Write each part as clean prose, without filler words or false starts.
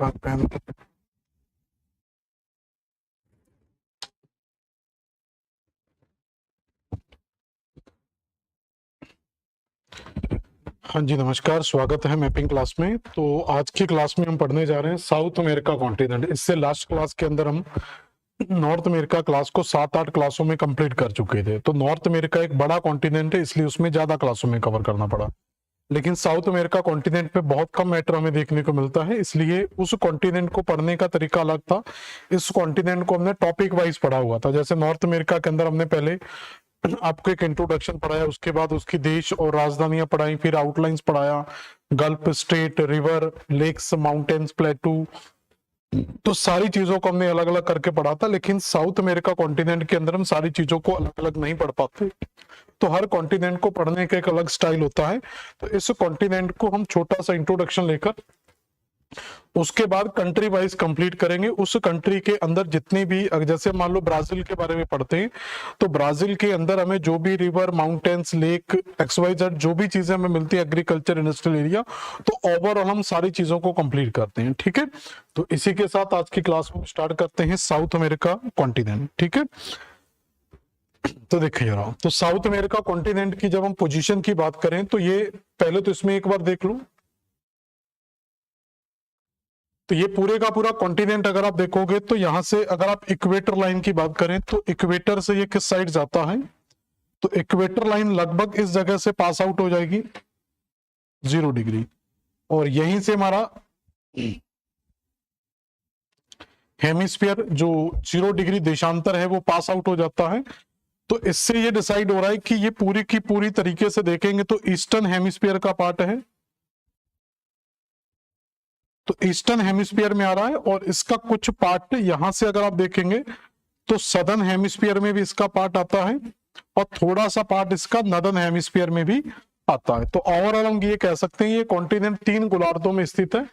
Card pen. हाँ जी, नमस्कार, स्वागत है मैपिंग क्लास में। तो आज की क्लास में हम पढ़ने जा रहे हैं साउथ अमेरिका कॉन्टिनेंट। इससे लास्ट क्लास के अंदर हम नॉर्थ अमेरिका क्लास को 7-8 क्लासों में कंप्लीट कर चुके थे। तो नॉर्थ अमेरिका एक बड़ा कॉन्टिनेंट है, इसलिए उसमें ज्यादा क्लासों में कवर करना पड़ा। लेकिन साउथ अमेरिका कॉन्टिनेंट पे बहुत कम मैटर हमें देखने को मिलता है, इसलिए उस कॉन्टिनेंट को पढ़ने का तरीका अलग था। इस कॉन्टिनेंट को हमने टॉपिक वाइज पढ़ा हुआ था। जैसे नॉर्थ अमेरिका के अंदर हमने पहले आपको एक इंट्रोडक्शन पढ़ाया, उसके बाद उसकी देश और राजधानियां पढ़ाई, फिर आउटलाइंस पढ़ाया, gulf state, river, lakes, mountains, plateau. तो सारी चीजों को हमने अलग अलग करके पढ़ा था। लेकिन साउथ अमेरिका कॉन्टिनेंट के अंदर हम सारी चीजों को अलग अलग नहीं पढ़ पाते, तो हर कॉन्टिनेंट को पढ़ने का एक अलग स्टाइल होता है। तो इस कॉन्टिनेंट को हम छोटा सा इंट्रोडक्शन लेकर उसके बाद कंट्री वाइज कंप्लीट करेंगे। उस कंट्री के अंदर जितने भी, जैसे मान लो ब्राजील के बारे में पढ़ते हैं, तो ब्राजील के अंदर हमें जो भी रिवर, माउंटेन्स, लेक, XYZ जो भी चीजें हमें मिलती है, एग्रीकल्चर, इंडस्ट्रियल एरिया, तो ओवरऑल हम सारी चीजों को कंप्लीट करते हैं। ठीक है, तो इसी के साथ आज की क्लास में स्टार्ट करते हैं साउथ अमेरिका कॉन्टिनेंट। ठीक है, तो देखिए जरा, तो साउथ अमेरिका कॉन्टिनेंट की जब हम पोजीशन की बात करें तो ये पहले तो इसमें एक बार देख लो, तो ये पूरे का पूरा कॉन्टिनेंट अगर आप देखोगे तो यहां से अगर आप इक्वेटर लाइन की बात करें तो इक्वेटर से ये किस साइड जाता है, तो इक्वेटर लाइन लगभग इस जगह से पास आउट हो जाएगी 0 डिग्री, और यहीं से हमारा हेमिस्फीयर जो 0 डिग्री देशांतर है वो पास आउट हो जाता है। तो इससे ये डिसाइड हो रहा है कि ये पूरी की पूरी तरीके से देखेंगे तो ईस्टर्न हेमिस्फीयर का पार्ट है, तो ईस्टर्न हेमिस्फीयर में आ रहा है। और इसका कुछ पार्ट यहां से अगर आप देखेंगे तो सदर्न हेमिस्फीयर में भी इसका पार्ट आता है, और थोड़ा सा पार्ट इसका नॉर्दर्न हेमिस्फीयर में भी आता है। तो ओवरऑल हम ये कह सकते हैं ये कॉन्टिनेंट 3 गोलार्धों में स्थित है।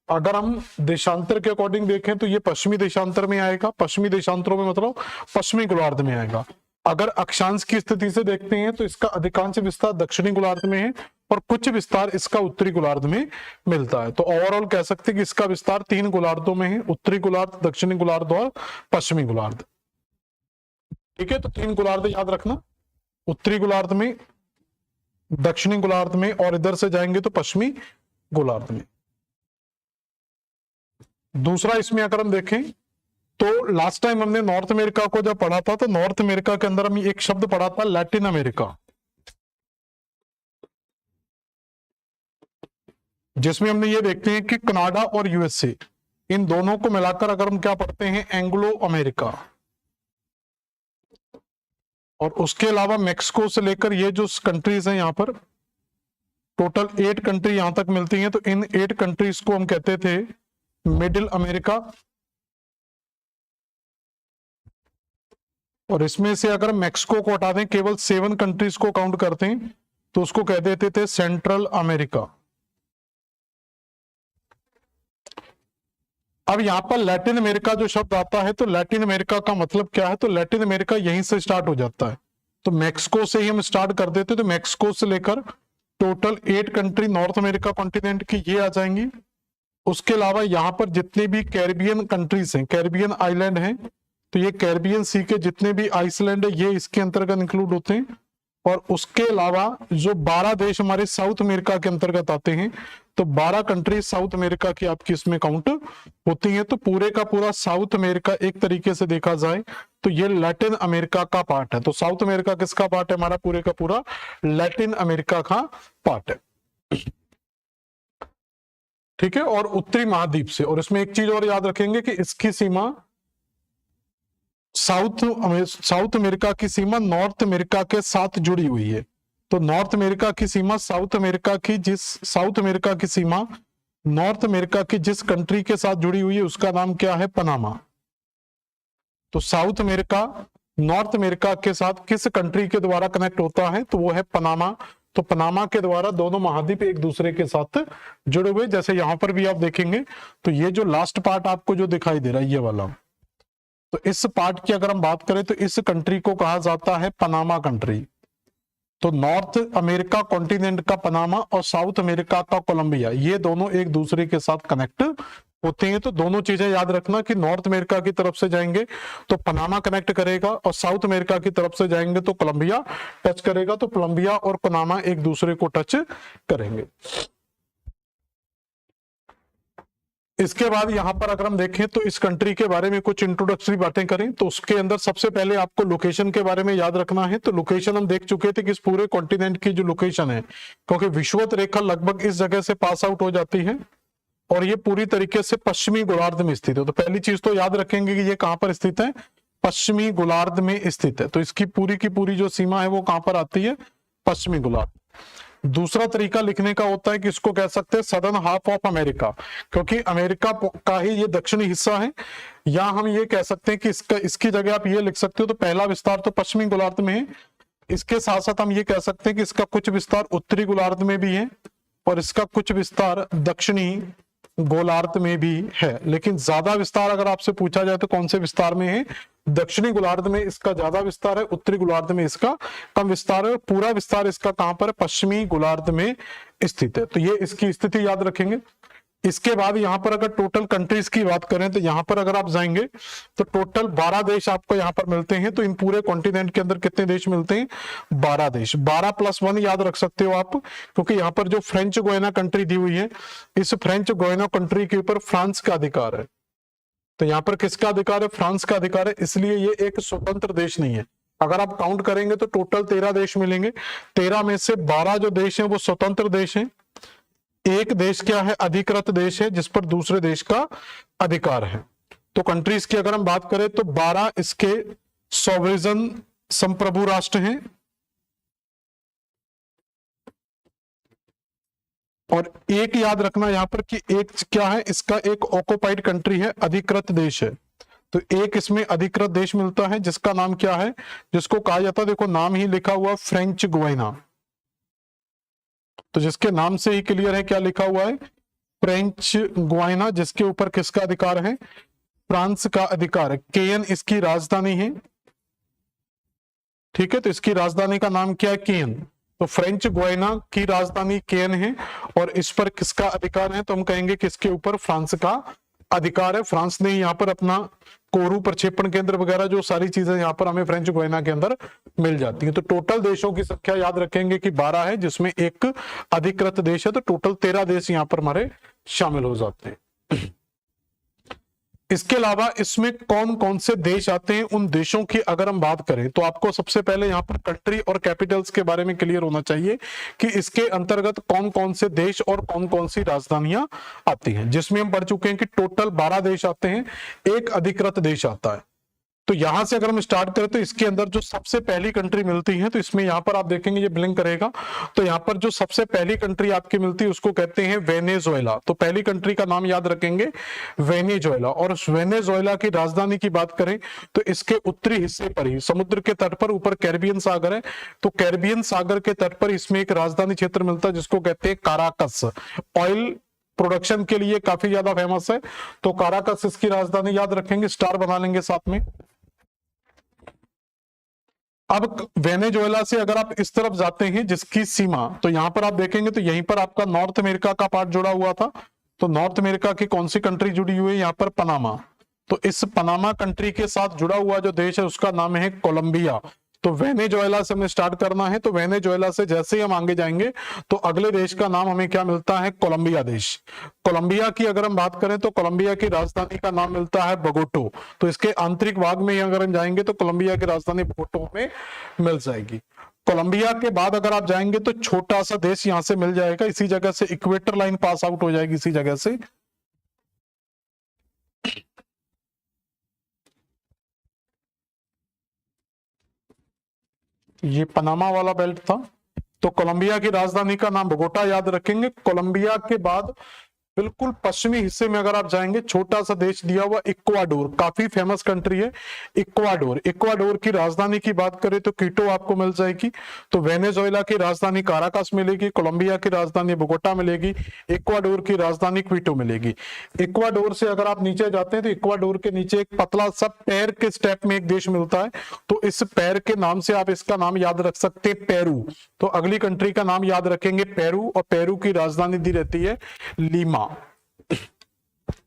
अगर हम देशांतर के अकॉर्डिंग देखें तो ये पश्चिमी देशांतर में आएगा, पश्चिमी देशांतरों में मतलब पश्चिमी गोलार्ध में आएगा। अगर अक्षांश की स्थिति से देखते हैं तो इसका अधिकांश विस्तार दक्षिणी गोलार्ध में है और कुछ विस्तार इसका उत्तरी गोलार्ध में मिलता है। तो ओवरऑल कह सकते हैं कि इसका विस्तार 3 गोलार्धों में है, उत्तरी गोलार्ध, दक्षिणी गोलार्ध और पश्चिमी गोलार्ध। ठीक है, तो 3 गोलार्ध याद रखना, उत्तरी गोलार्ध में, दक्षिणी गोलार्ध में, और इधर से जाएंगे तो पश्चिमी गोलार्ध में। दूसरा इसमें अगर हम देखें तो लास्ट टाइम हमने नॉर्थ अमेरिका को जब पढ़ा था तो नॉर्थ अमेरिका के अंदर हम एक शब्द पढ़ा था लैटिन अमेरिका, जिसमें हमने ये देखते हैं कि कनाडा और यूएसए, इन दोनों को मिलाकर अगर हम क्या पढ़ते हैं, एंग्लो अमेरिका। और उसके अलावा मेक्सिको से लेकर ये जो कंट्रीज हैं यहाँ पर टोटल 8 कंट्री यहां तक मिलती हैं, तो इन 8 कंट्रीज को हम कहते थे मिडिल अमेरिका। और इसमें से अगर मेक्सिको को हटा दें, केवल 7 कंट्रीज को काउंट करते हैं, तो उसको कह देते थे सेंट्रल अमेरिका। अब यहां पर लैटिन अमेरिका जो शब्द आता है, तो लैटिन अमेरिका का मतलब क्या है, तो लैटिन अमेरिका यहीं से स्टार्ट हो जाता है। तो मैक्सिको से ही हम स्टार्ट कर देते, तो मैक्सिको से लेकर total 8 country north America continent की ये आ जाएंगी। उसके अलावा यहाँ पर जितने भी कैरिबियन कंट्रीज हैं, कैरिबियन आइलैंड हैं, तो ये कैरिबियन सी के जितने भी आइसलैंड है ये इसके अंतर्गत इंक्लूड होते हैं। और उसके अलावा जो 12 देश हमारे साउथ अमेरिका के अंतर्गत आते हैं, तो 12 कंट्री साउथ अमेरिका की आपकी इसमें काउंट होती हैं। तो पूरे का पूरा साउथ अमेरिका एक तरीके से देखा जाए तो ये लैटिन अमेरिका का पार्ट है। तो साउथ अमेरिका किसका पार्ट है, हमारा पूरे का पूरा लैटिन अमेरिका का पार्ट है। ठीक है, और उत्तरी महाद्वीप से, और इसमें एक चीज और याद रखेंगे कि इसकी सीमा साउथ अमेरिका की सीमा नॉर्थ अमेरिका के साथ जुड़ी हुई है। तो नॉर्थ अमेरिका की सीमा साउथ अमेरिका की सीमा नॉर्थ अमेरिका की जिस कंट्री के साथ जुड़ी हुई है उसका नाम क्या है, पनामा। तो साउथ अमेरिका नॉर्थ अमेरिका के साथ किस कंट्री के द्वारा कनेक्ट होता है, तो वो है पनामा। तो पनामा के द्वारा दोनों महाद्वीप एक दूसरे के साथ जुड़े हुए। जैसे यहां पर भी आप देखेंगे तो ये जो लास्ट पार्ट आपको जो दिखाई दे रहा है ये वाला, तो इस पार्ट की अगर हम बात करें तो इस कंट्री को कहा जाता है पनामा कंट्री। तो नॉर्थ अमेरिका कॉन्टिनेंट का पनामा और साउथ अमेरिका का कोलंबिया, ये दोनों एक दूसरे के साथ कनेक्ट होते हैं, तो दोनों चीजें याद रखना कि नॉर्थ अमेरिका की तरफ से जाएंगे तो पनामा कनेक्ट करेगा, और साउथ अमेरिका की तरफ से जाएंगे तो कोलंबिया टच करेगा, तो कोलंबिया और पनामा एक दूसरे को टच करेंगे। इसके बाद यहां पर अगर हम देखें तो इस कंट्री के बारे में कुछ इंट्रोडक्टरी बातें करें, तो उसके अंदर सबसे पहले आपको लोकेशन के बारे में याद रखना है। तो लोकेशन हम देख चुके थे कि इस पूरे कॉन्टिनेंट की जो लोकेशन है, क्योंकि विषुवत रेखा लगभग इस जगह से पास आउट हो जाती है और ये पूरी तरीके से पश्चिमी गोलार्ध में स्थित है। तो पहली चीज तो याद रखेंगे कि ये कहां पर स्थित है, पश्चिमी गोलार्ध में स्थित है। तो इसकी पूरी की पूरी जो सीमा है वो कहां पर आती है, पश्चिमी गोलार्ध। दूसरा तरीका लिखने का होता है कि इसको कह सकते हैं सदर्न हाफ ऑफ अमेरिका, क्योंकि अमेरिका का ही ये दक्षिणी हिस्सा है। या हम ये कह सकते हैं कि इसकी जगह आप ये लिख सकते हो, तो पहला विस्तार तो पश्चिमी गोलार्ध में है, इसके साथ साथ हम ये कह सकते हैं कि इसका कुछ विस्तार उत्तरी गोलार्ध में भी है और इसका कुछ विस्तार दक्षिणी गोलार्ध में भी है। लेकिन ज्यादा विस्तार अगर आपसे पूछा जाए तो कौन से विस्तार में है, दक्षिणी गोलार्ध में इसका ज्यादा विस्तार है, उत्तरी गोलार्ध में इसका कम विस्तार है। पूरा विस्तार इसका कहां पर है, पश्चिमी गोलार्ध में स्थित है। तो ये इसकी स्थिति याद रखेंगे। इसके बाद यहां पर अगर टोटल कंट्रीज की बात करें तो यहां पर अगर आप जाएंगे तो टोटल 12 देश आपको यहां पर मिलते हैं। तो इन पूरे कॉन्टिनेंट के अंदर कितने देश मिलते हैं, 12 देश। 12+1 याद रख सकते हो आप, क्योंकि यहां पर जो फ्रेंच गोयना कंट्री दी हुई है, इस फ्रेंच गोयना कंट्री के ऊपर फ्रांस का अधिकार है। तो यहां पर किसका अधिकार है, फ्रांस का अधिकार है, इसलिए ये एक स्वतंत्र देश नहीं है। अगर आप काउंट करेंगे तो टोटल 13 देश मिलेंगे। 13 में से 12 जो देश हैं वो स्वतंत्र देश हैं, एक देश क्या है, अधिकृत देश है जिस पर दूसरे देश का अधिकार है। तो कंट्रीज की अगर हम बात करें तो 12 इसके सॉवरेन संप्रभु राष्ट्र हैं और एक याद रखना यहां पर कि एक क्या है, इसका एक ऑक्युपाइड कंट्री है, अधिकृत देश है। तो एक इसमें अधिकृत देश मिलता है जिसका नाम क्या है, जिसको कहा जाता है, देखो नाम ही लिखा हुआ फ्रेंच गुयाना। तो जिसके नाम से ही क्लियर है क्या लिखा हुआ है, फ्रेंच गुयाना, जिसके ऊपर किसका अधिकार है, फ्रांस का अधिकार है। केयन इसकी राजधानी है, ठीक है। तो इसकी राजधानी का नाम क्या है, केयन। तो फ्रेंच गुयाना की राजधानी केयन है और इस पर किसका अधिकार है, तो हम कहेंगे कि इसके ऊपर फ्रांस का अधिकार है। फ्रांस ने यहाँ पर अपना कोरू प्रक्षेपण केंद्र वगैरह जो सारी चीजें यहाँ पर हमें फ्रेंच गुयाना के अंदर मिल जाती हैं। तो टोटल देशों की संख्या याद रखेंगे कि 12 है, जिसमें एक अधिकृत देश है। तो टोटल 13 देश यहाँ पर हमारे शामिल हो जाते हैं। इसके अलावा इसमें कौन कौन से देश आते हैं, उन देशों की अगर हम बात करें तो आपको सबसे पहले यहाँ पर कंट्री और कैपिटल्स के बारे में क्लियर होना चाहिए कि इसके अंतर्गत कौन कौन से देश और कौन कौन सी राजधानियां आती हैं, जिसमें हम पढ़ चुके हैं कि टोटल 12 देश आते हैं, एक अधिकृत देश आता है। तो यहां से अगर हम स्टार्ट करें तो इसके अंदर जो सबसे पहली कंट्री मिलती है, तो इसमें यहां पर आप देखेंगे ये ब्लिंक करेगा, तो यहां पर जो सबसे पहली कंट्री आपकी मिलती है उसको कहते हैं वेनेजुएला। तो पहली कंट्री का नाम याद रखेंगे वेनेजुएला। और उस वेनेजुएला की राजधानी की बात करें तो इसके उत्तरी हिस्से पर ही समुद्र के तट पर ऊपर कैरिबियन सागर है, तो कैरिबियन सागर के तट पर इसमें एक राजधानी क्षेत्र मिलता है जिसको कहते हैं काराकस। ऑयल प्रोडक्शन के लिए काफी ज्यादा फेमस है, तो काराकस इसकी राजधानी याद रखेंगे, स्टार बना लेंगे साथ में। अब वेनेजुएला से अगर आप इस तरफ जाते हैं जिसकी सीमा, तो यहां पर आप देखेंगे तो यहीं पर आपका नॉर्थ अमेरिका का पार्ट जुड़ा हुआ था। तो नॉर्थ अमेरिका की कौन सी कंट्री जुड़ी हुई है, यहां पर पनामा। तो इस पनामा कंट्री के साथ जुड़ा हुआ जो देश है उसका नाम है कोलंबिया। तो वेनेजुएला से हमें स्टार्ट करना है, तो वेनेजुएला से जैसे ही हम आगे जाएंगे तो अगले देश का नाम हमें क्या मिलता है, कोलंबिया देश। कोलंबिया की अगर हम बात करें तो कोलंबिया की राजधानी का नाम मिलता है बोगोटो। तो इसके आंतरिक भाग में अगर हम जाएंगे तो कोलंबिया की राजधानी बोगोटो में मिल जाएगी। कोलंबिया के बाद अगर आप जाएंगे तो छोटा सा देश यहां से मिल जाएगा, इसी जगह से इक्वेटर लाइन पास आउट हो जाएगी, इसी जगह से। ये पनामा वाला बेल्ट था। तो कोलंबिया की राजधानी का नाम बोगोटा याद रखेंगे। कोलंबिया के बाद बिल्कुल पश्चिमी हिस्से में अगर आप जाएंगे, छोटा सा देश दिया हुआ इक्वाडोर, काफी फेमस कंट्री है इक्वाडोर। इक्वाडोर की राजधानी की बात करें तो क्विटो आपको मिल जाएगी। तो वेनेजुएला की राजधानी काराकास मिलेगी, कोलंबिया की राजधानी बोगोटा मिलेगी, इक्वाडोर की राजधानी क्विटो मिलेगी। इक्वाडोर से अगर आप नीचे जाते हैं तो इक्वाडोर के नीचे एक पतला सा पैर के स्टेप में एक देश मिलता है, तो इस पैर के नाम से आप इसका नाम याद रख सकते हैं पेरू। तो अगली कंट्री का नाम याद रखेंगे पेरू, और पेरू की राजधानी दी रहती है लीमा।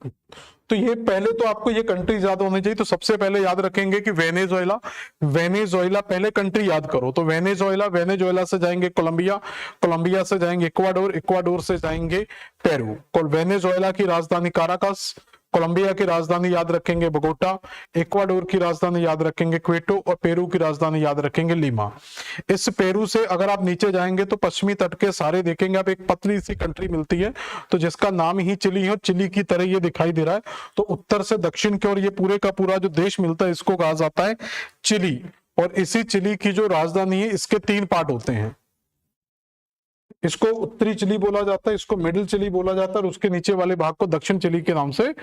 तो ये पहले तो आपको ये कंट्रीज याद होनी चाहिए। तो सबसे पहले याद रखेंगे कि वेनेजुएला, वेनेजुएला पहले कंट्री याद करो। तो वेनेजुएला, वेनेजुएला से जाएंगे कोलंबिया, कोलंबिया से जाएंगे इक्वाडोर, इक्वाडोर से जाएंगे पेरू। वेनेजुएला की राजधानी काराकस, कोलंबिया की राजधानी याद रखेंगे बोगोटा, इक्वाडोर की राजधानी याद रखेंगे क्वेटो और पेरू की राजधानी याद रखेंगे लीमा। इस पेरू से अगर आप नीचे जाएंगे तो पश्चिमी तट के सारे देखेंगे आप, एक पतली सी कंट्री मिलती है तो जिसका नाम ही चिली है, चिली की तरह ये दिखाई दे रहा है। तो उत्तर से दक्षिण की ओर ये पूरे का पूरा जो देश मिलता है इसको कहा जाता है चिली। और इसी चिली की जो राजधानी है इसके 3 पार्ट होते हैं। इसको उत्तरी चिली बोला जाता है, इसको मिडिल चिली बोला जाता है और उसके नीचे वाले भाग को दक्षिण चिली के नाम से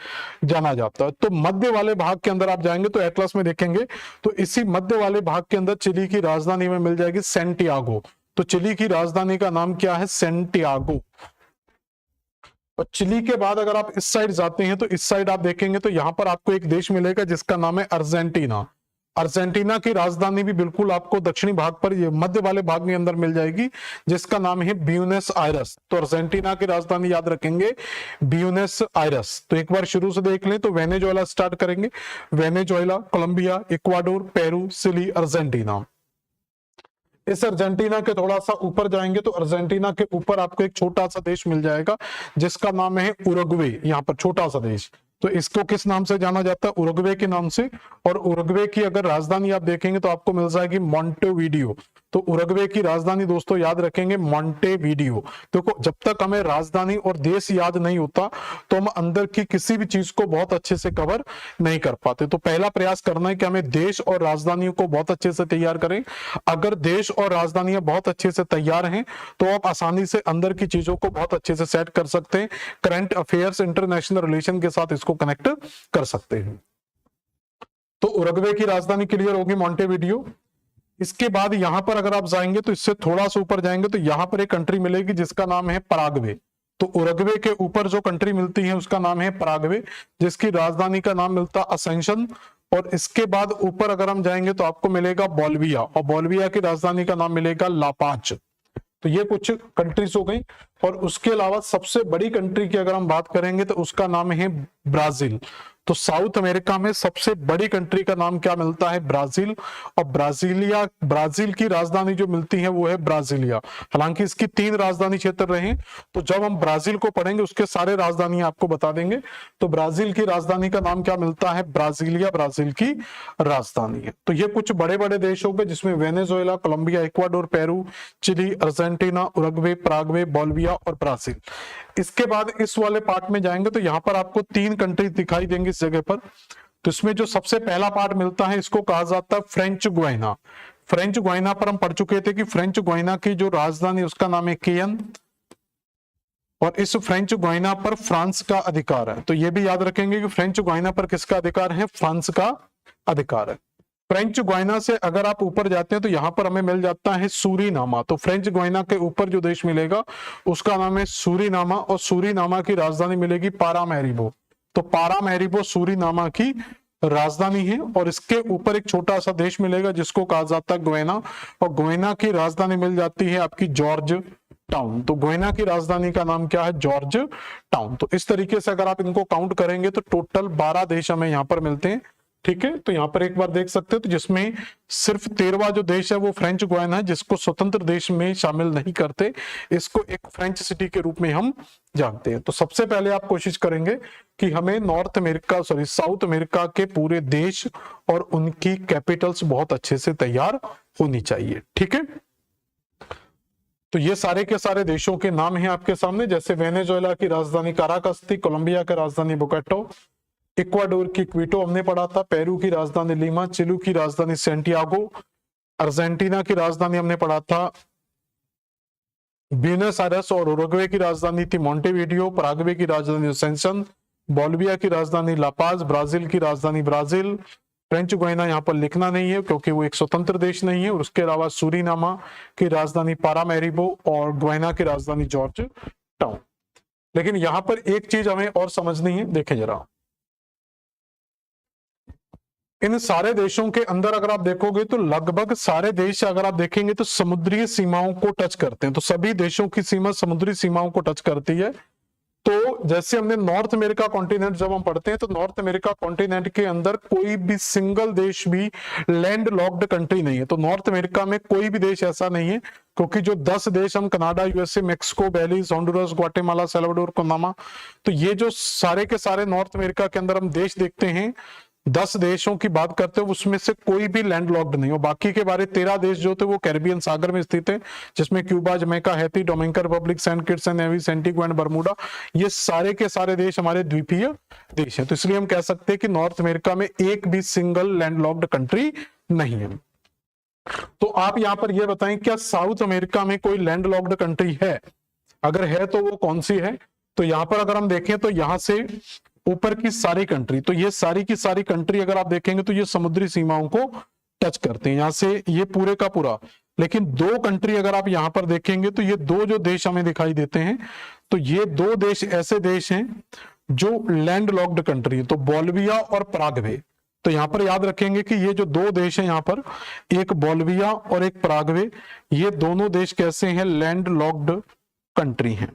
जाना जाता है। तो मध्य वाले भाग के अंदर आप जाएंगे तो एटलस में देखेंगे तो इसी मध्य वाले भाग के अंदर चिली की राजधानी में मिल जाएगी सैंटियागो। तो चिली की राजधानी का नाम क्या है? सैंटियागो। और चिली के बाद अगर आप इस साइड जाते हैं तो इस साइड आप देखेंगे तो यहां पर आपको एक देश मिलेगा जिसका नाम है अर्जेंटीना। अर्जेंटीना की राजधानी भी बिल्कुल आपको दक्षिणी भाग पर, ये मध्य वाले भाग के अंदर मिल जाएगी जिसका नाम है ब्यूनस आयरस। तो अर्जेंटीना की राजधानी याद रखेंगे ब्यूनस आयरस। तो एक बार शुरू से देख लें तो वेनेजुएला स्टार्ट करेंगे, Venezuela, Colombia, Ecuador, Peru, Chile, Argentina. इस अर्जेंटीना के थोड़ा सा ऊपर जाएंगे तो अर्जेंटीना के ऊपर आपको एक छोटा सा देश मिल जाएगा जिसका नाम है उरुग्वे। यहाँ पर छोटा सा देश, तो इसको किस नाम से जाना जाता है? उरुग्वे के नाम से। और उरुग्वे की अगर राजधानी आप देखेंगे तो आपको मिल जाएगी मोंटेवीडियो। तो उरुग्वे की राजधानी दोस्तों याद रखेंगे मोंटेवीडियो। देखो जब तक हमें राजधानी और देश याद नहीं होता तो हम अंदर की किसी भी चीज को बहुत अच्छे से कवर नहीं कर पाते। तो पहला प्रयास करना है कि हमें देश और राजधानियों को बहुत अच्छे से तैयार करें। अगर देश और राजधानियां बहुत अच्छे से तैयार हैं तो आप आसानी से अंदर की चीजों को बहुत अच्छे से सेट कर सकते हैं। करंट अफेयर्स, इंटरनेशनल रिलेशन के साथ इसको कनेक्ट कर सकते हैं। तो उरुग्वे की राजधानी क्लियर होगी मोंटेवीडियो। इसके बाद यहां पर अगर आप जाएंगे तो इससे थोड़ा सा ऊपर जाएंगे तो यहां पर एक कंट्री मिलेगी जिसका नाम है पराग्वे। तो उरुग्वे के ऊपर जो कंट्री मिलती है उसका नाम है पराग्वे, जिसकी राजधानी का नाम मिलता है असेंशन। और इसके बाद ऊपर अगर हम जाएंगे तो आपको मिलेगा बोल्विया, और बोल्विया की राजधानी का नाम मिलेगा लापाज। तो ये कुछ कंट्रीज हो गई। और उसके अलावा सबसे बड़ी कंट्री की अगर हम बात करेंगे तो उसका नाम है ब्राजील। तो साउथ अमेरिका में सबसे बड़ी कंट्री का नाम क्या मिलता है? ब्राजील। और ब्राजील की राजधानी जो मिलती है वो है ब्राजीलिया। हालांकि इसकी 3 राजधानी क्षेत्र रहे, तो जब हम ब्राजील को पढ़ेंगे उसके सारे राजधानी आपको बता देंगे। तो ब्राजील की राजधानी का नाम क्या मिलता है? ब्राजीलिया, ब्राजील की राजधानी है। तो ये कुछ बड़े बड़े देश हो गए जिसमें Venezuela, Colombia, Ecuador, Peru, Chile, Argentina, Uruguay, Paraguay, Bolivia और ब्राजील। इसके बाद इस वाले पार्ट में जाएंगे तो यहाँ पर आपको 3 कंट्री दिखाई देंगी इस जगह पर। तो इसमें जो सबसे पहला पार्ट मिलता है इसको कहा जाता है फ्रेंच गुयाना। फ्रेंच गुयाना पर हम पढ़ चुके थे कि फ्रेंच गुयाना की जो राजधानी उसका नाम है केयन, और इस फ्रेंच गुयाना पर फ्रांस का अधिकार है। तो ये भी याद रखेंगे कि फ्रेंच गुयाना पर किसका अधिकार है? फ्रांस का अधिकार है। फ्रेंच गुयाना से अगर आप ऊपर जाते हैं तो यहां पर हमें मिल जाता है सूरीनामा। तो फ्रेंच गुयाना के ऊपर जो देश मिलेगा उसका नाम है सूरीनामा, और सूरीनामा की राजधानी मिलेगी पारामैरिबो। तो पारामैरिबो सूरीनामा की राजधानी है। और इसके ऊपर एक छोटा सा देश मिलेगा जिसको कहा जाता है गुयाना, और गुयाना की राजधानी मिल जाती है आपकी जॉर्ज टाउन। तो गुयाना की राजधानी का नाम क्या है? George town. तो इस तरीके से अगर आप इनको काउंट करेंगे तो टोटल 12 देश हमें यहाँ पर मिलते हैं। ठीक है, तो यहाँ पर एक बार देख सकते हो तो जिसमें सिर्फ 13वां जो देश है वो फ्रेंच गुयाना है, जिसको स्वतंत्र देश में शामिल नहीं करते। इसको एक फ्रेंच सिटी के रूप में हम जानते हैं। तो सबसे पहले आप कोशिश करेंगे कि हमें साउथ अमेरिका के पूरे देश और उनकी कैपिटल्स बहुत अच्छे से तैयार होनी चाहिए। ठीक है, तो ये सारे के सारे देशों के नाम हैं आपके सामने। जैसे वेनेजुएला की राजधानी काराकस थी, कोलंबिया की राजधानी बोगोटा, इक्वाडोर की क्विटो हमने पढ़ा था, पेरू की राजधानी लीमा, चिली की राजधानी सैंटियागो, अर्जेंटीना की राजधानी हमने पढ़ा था ब्यूनस आयरस, और उरुग्वे की राजधानी थी मोंटेवीडियो, पराग्वे की राजधानी असेंशन, बोल्विया की राजधानी लापाज, ब्राजील की राजधानी ब्राजील। फ्रेंच गुयाना यहाँ पर लिखना नहीं है क्योंकि वो एक स्वतंत्र देश नहीं है। और उसके अलावा सूरीनामा की राजधानी पारामैरिबो और गुयाना की राजधानी जॉर्ज टाउन। लेकिन यहाँ पर एक चीज हमें और समझनी है, देखें जरा, इन सारे देशों के अंदर अगर आप देखोगे तो लगभग सारे देश अगर आप देखेंगे तो समुद्री सीमाओं को टच करते हैं। तो सभी देशों की सीमा समुद्री सीमाओं को टच करती है। तो जैसे हमने नॉर्थ अमेरिका कॉन्टिनेंट जब हम पढ़ते हैं तो नॉर्थ अमेरिका कॉन्टिनेंट के अंदर कोई भी सिंगल देश भी लैंड लॉक्ड कंट्री नहीं है। तो नॉर्थ अमेरिका में कोई भी देश ऐसा नहीं है, क्योंकि जो 10 देश हम Canada, USA, Mexico, Belize, Honduras, Guatemala, Salvador, Panama, तो ये जो सारे के सारे नॉर्थ अमेरिका के अंदर हम देश देखते हैं, 10 देशों की बात करते हो उसमें से कोई भी लैंड लॉक्ड नहीं हो। बाकी के बारे 13 देश जो थे वो कैरिबियन सागर में स्थित है, जिसमें Cuba, Jamaica, Haiti, Dominican Republic, Saint Kitts and Nevis, Antigua and Bermuda, ये सारे के सारे देश हमारे द्वीपीय देश हैं। तो इसलिए हम कह सकते हैं कि नॉर्थ अमेरिका में एक भी सिंगल लैंड लॉक्ड कंट्री नहीं है। तो आप यहां पर यह बताएं, क्या साउथ अमेरिका में कोई लैंड लॉक्ड कंट्री है? अगर है तो वो कौन सी है? तो यहां पर अगर हम देखें तो यहां से ऊपर की सारी कंट्री, तो ये सारी की सारी कंट्री अगर आप देखेंगे तो ये समुद्री सीमाओं को टच करते हैं, यहां से ये पूरे का पूरा। लेकिन दो कंट्री अगर आप यहां पर देखेंगे तो ये दो जो देश हमें दिखाई देते हैं, तो ये दो देश ऐसे देश हैं जो लैंड लॉक्ड कंट्री है, तो बोल्विया और पराग्वे। तो यहां पर याद रखेंगे कि ये जो दो देश हैं यहां पर, एक बोल्विया और एक पराग्वे, ये दोनों देश कैसे हैं? लैंड लॉक्ड कंट्री हैं।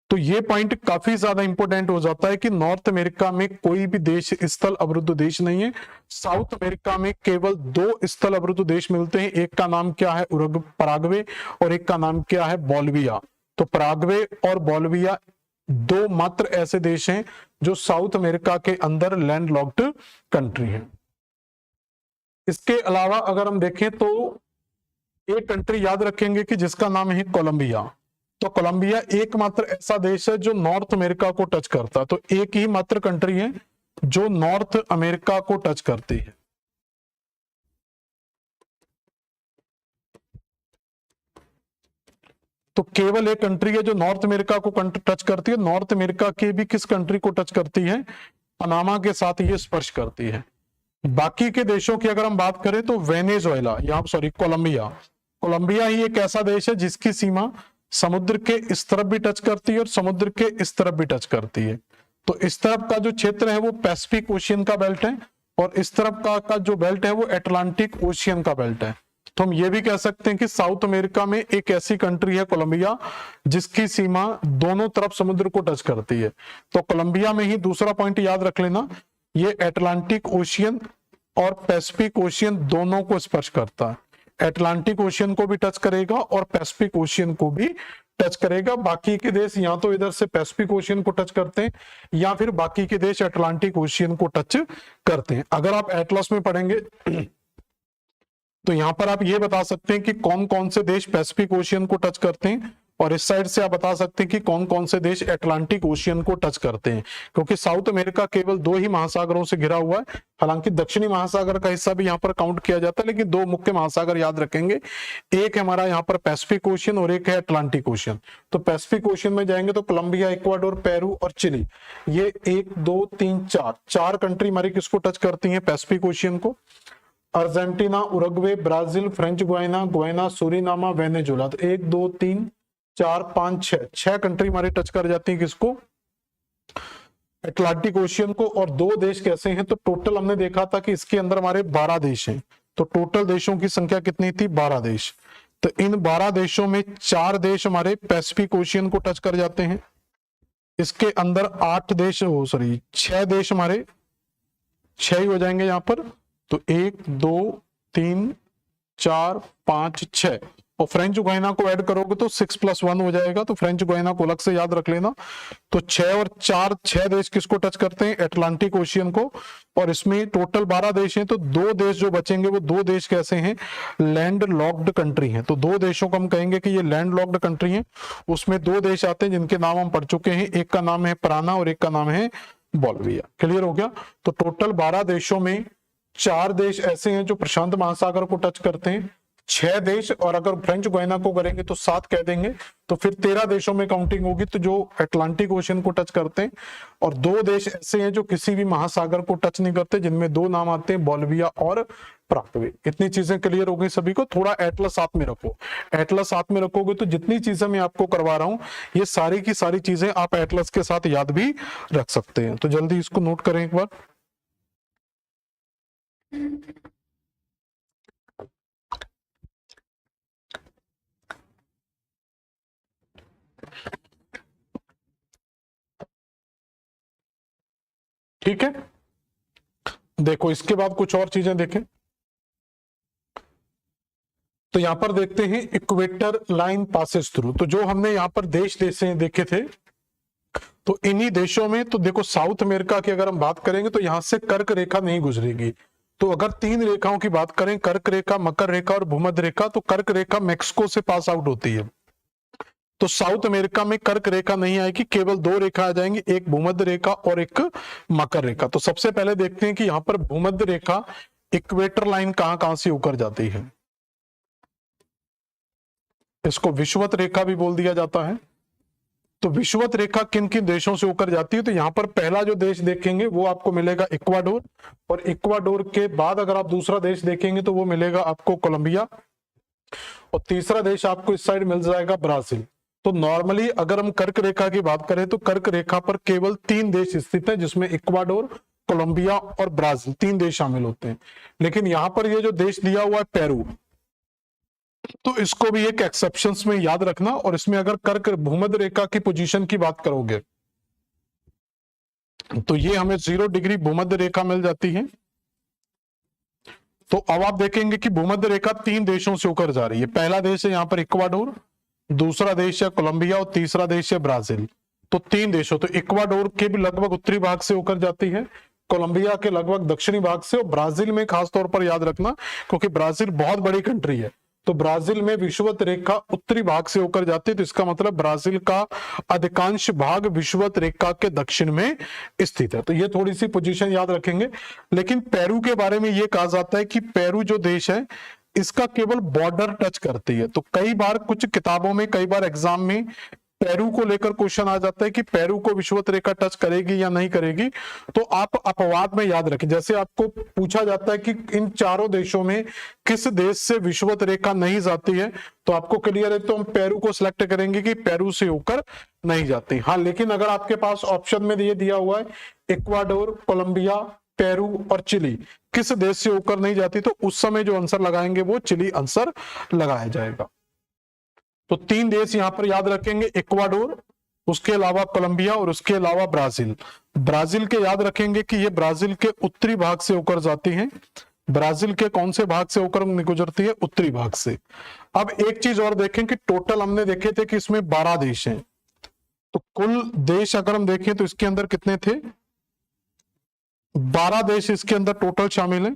तो ये पॉइंट काफी ज्यादा इंपॉर्टेंट हो जाता है कि नॉर्थ अमेरिका में कोई भी देश स्थल अवरुद्ध देश नहीं है। साउथ अमेरिका में केवल दो स्थल अवरुद्ध देश मिलते हैं, एक का नाम क्या है? पराग्वे, और एक का नाम क्या है? बोल्विया। तो पराग्वे और बोल्विया दो मात्र ऐसे देश हैं जो साउथ अमेरिका के अंदर लैंड लॉक्ड कंट्री हैं। इसके अलावा अगर हम देखें तो एक कंट्री याद रखेंगे कि जिसका नाम है कोलंबिया। तो कोलंबिया एकमात्र ऐसा देश है जो नॉर्थ अमेरिका को टच करता है। तो एक ही मात्र कंट्री है जो नॉर्थ अमेरिका को टच करती है। तो केवल एक कंट्री है जो नॉर्थ अमेरिका को टच करती है। नॉर्थ अमेरिका के भी किस कंट्री को टच करती है? पनामा के साथ ये स्पर्श करती है। बाकी के देशों की अगर हम बात करें तो वेनेजुएला, या सॉरी कोलंबिया, कोलंबिया ही एक ऐसा देश है जिसकी सीमा समुद्र के इस तरफ भी टच करती है और समुद्र के इस तरफ भी टच करती है। तो इस तरफ का जो क्षेत्र है वो पैसिफिक ओशियन का बेल्ट है, और इस तरफ का जो बेल्ट है वो अटलांटिक ओशियन का बेल्ट है। तो हम ये भी कह सकते हैं कि साउथ अमेरिका में एक ऐसी कंट्री है कोलंबिया जिसकी सीमा दोनों तरफ समुद्र को टच करती है। तो कोलंबिया में ही दूसरा पॉइंट याद रख लेना, ये अटलांटिक ओशियन और पैसिफिक ओशियन दोनों को स्पर्श करता है। अटलांटिक ओशियन को भी टच करेगा और पैसिफिक ओशियन को भी टच करेगा। बाकी के देश या तो इधर से पैसिफिक ओशियन को टच करते हैं या फिर बाकी के देश अटलांटिक ओशियन को टच करते हैं। अगर आप एटलस में पढ़ेंगे तो यहां पर आप ये बता सकते हैं कि कौन कौन से देश पैसिफिक ओशियन को टच करते हैं, और इस साइड से आप बता सकते हैं कि कौन कौन से देश अटलांटिक ओशियन को टच करते हैं, क्योंकि साउथ अमेरिका केवल दो ही महासागरों से घिरा हुआ है। हालांकि दक्षिणी महासागर का हिस्सा भी यहाँ पर काउंट किया जाता है, लेकिन दो मुख्य महासागर याद रखेंगे, एक हमारा यहाँ पर पैसिफिक ओशियन और एक है अटलांटिक ओशियन। तो पैसिफिक ओशियन में जाएंगे तो कोलंबिया, इक्वाडोर, पेरू और चिली, ये 1 2 3 4 कंट्री हमारी किसको टच करती है? पैसिफिक ओशियन को। Argentina, Uruguay, Brazil, French Guiana, Guyana, Suriname, Venezuela. तो 1 2 3 4 5 6 कंट्री हमारी टच कर जाती है किसको? अटलांटिक ओशियन को। और दो देश कैसे हैं? तो टोटल हमने देखा था कि इसके अंदर हमारे 12 देश हैं। तो टोटल देशों की संख्या कितनी थी? 12 देश। तो इन 12 देशों में 4 देश हमारे पैसिफिक ओशियन को टच कर जाते हैं। इसके अंदर 8 देश, 6 देश हमारे 6 ही हो जाएंगे यहां पर। तो 1 2 3 4 5 6, और फ्रेंच गुयाना को ऐड करोगे तो 6 + 1 हो जाएगा। तो फ्रेंच गुयाना को अलग से याद रख लेना। तो 6 और 4, 6 देश किसको टच करते हैं? अटलांटिक ओशियन को। और इसमें टोटल 12 देश हैं, तो दो देश जो बचेंगे वो दो देश कैसे हैं? लैंड लॉक्ड कंट्री हैं। तो दो देशों को हम कहेंगे कि ये लैंड लॉक्ड कंट्री हैं। उसमें दो देश आते हैं जिनके नाम हम पढ़ चुके हैं, एक का नाम है पराना और एक का नाम है बोल्विया। क्लियर हो गया? तो टोटल 12 देशों में 4 देश ऐसे हैं जो प्रशांत महासागर को टच करते हैं, 6 देश, और अगर फ्रेंच गुयाना को करेंगे तो 7 कह देंगे। तो फिर 13 देशों में काउंटिंग होगी तो जो अटलांटिक ओशियन को टच करते हैं। और दो देश ऐसे हैं जो किसी भी महासागर को टच नहीं करते, जिनमें दो नाम आते हैं, बोल्विया और पराग्वे। इतनी चीजें क्लियर हो गई सभी को? थोड़ा एटलस साथ में रखो। एटलस साथ में रखोगे तो जितनी चीजें मैं आपको करवा रहा हूं ये सारी की सारी चीजें आप एटलस के साथ याद भी रख सकते हैं। तो जल्दी इसको नोट करें एक बार। ठीक है, देखो इसके बाद कुछ और चीजें देखें तो यहां पर देखते हैं इक्वेटर लाइन पासेस थ्रू। तो जो हमने यहां पर देश देखे थे, तो इन्हीं देशों में, तो देखो साउथ अमेरिका की अगर हम बात करेंगे तो यहां से कर्क रेखा नहीं गुजरेगी। तो अगर तीन रेखाओं की बात करें, कर्क रेखा, मकर रेखा और भूमध्य रेखा, तो कर्क रेखा मैक्सिको से पास आउट होती है। तो साउथ अमेरिका में कर्क रेखा नहीं आएगी, केवल दो रेखा आ जाएंगी, एक भूमध्य रेखा और एक मकर रेखा। तो सबसे पहले देखते हैं कि यहां पर भूमध्य रेखा इक्वेटर लाइन कहां कहां से होकर जाती है। इसको विषुवत रेखा भी बोल दिया जाता है। तो विषुवत रेखा किन किन देशों से होकर जाती है, तो यहां पर पहला जो देश देखेंगे वो आपको मिलेगा इक्वाडोर, और इक्वाडोर के बाद अगर आप दूसरा देश देखेंगे तो वो मिलेगा आपको कोलंबिया, और तीसरा देश आपको इस साइड मिल जाएगा ब्राजील। तो नॉर्मली अगर हम कर्क रेखा की बात करें तो कर्क रेखा पर केवल तीन देश स्थित हैं, जिसमें इक्वाडोर, कोलंबिया और ब्राजील, तीन देश शामिल होते हैं। लेकिन यहां पर ये जो देश दिया हुआ है पेरू, तो इसको भी एक एक्सेप्शंस में याद रखना। और इसमें अगर कर्क भूमध्य रेखा की पोजीशन की बात करोगे तो ये हमें 0 डिग्री भूमध्य रेखा मिल जाती है। तो अब आप देखेंगे कि भूमध्य रेखा तीन देशों से होकर जा रही है। पहला देश है यहां पर इक्वाडोर, दूसरा देश है कोलंबिया और तीसरा देश है ब्राजील। तो तीन देशों, तो इक्वाडोर के भी लगभग उत्तरी भाग से होकर जाती है, कोलंबिया के लगभग दक्षिणी भाग से, और ब्राजील में खासतौर पर याद रखना क्योंकि ब्राजील बहुत बड़ी कंट्री है, तो ब्राजील में विषुवत रेखा उत्तरी भाग से होकर जाती है। तो इसका मतलब ब्राजील का अधिकांश भाग विषुवत रेखा के दक्षिण में स्थित है। तो ये थोड़ी सी पोजीशन याद रखेंगे। लेकिन पेरू के बारे में ये कहा जाता है कि पेरू जो देश है इसका केवल बॉर्डर टच करती है। तो कई बार कुछ किताबों में, कई बार एग्जाम में पेरू को लेकर क्वेश्चन आ जाता है कि पेरू को विषुवत रेखा टच करेगी या नहीं करेगी। तो आप अपवाद में याद रखें, जैसे आपको पूछा जाता है कि इन चारों देशों में किस देश से विषुवत रेखा नहीं जाती है, तो आपको क्लियर है तो हम पेरू को सिलेक्ट करेंगे कि पेरू से होकर नहीं जाती। हाँ, लेकिन अगर आपके पास ऑप्शन में ये दिया हुआ है इक्वाडोर, कोलंबिया, पेरू और चिली, किस देश से होकर नहीं जाती, तो उस समय जो आंसर लगाएंगे वो चिली आंसर लगाया जाएगा। तो तीन देश यहां पर याद रखेंगे, इक्वाडोर, उसके अलावा कोलंबिया और उसके अलावा ब्राजील। ब्राजील के याद रखेंगे कि ये ब्राजील के उत्तरी भाग से होकर जाती हैं। ब्राजील के कौन से भाग से होकर गुजरती है? उत्तरी भाग से। अब एक चीज और देखें कि टोटल हमने देखे थे कि इसमें 12 देश हैं, तो कुल देश अगर हम देखें तो इसके अंदर कितने थे? 12 देश इसके अंदर टोटल शामिल हैं।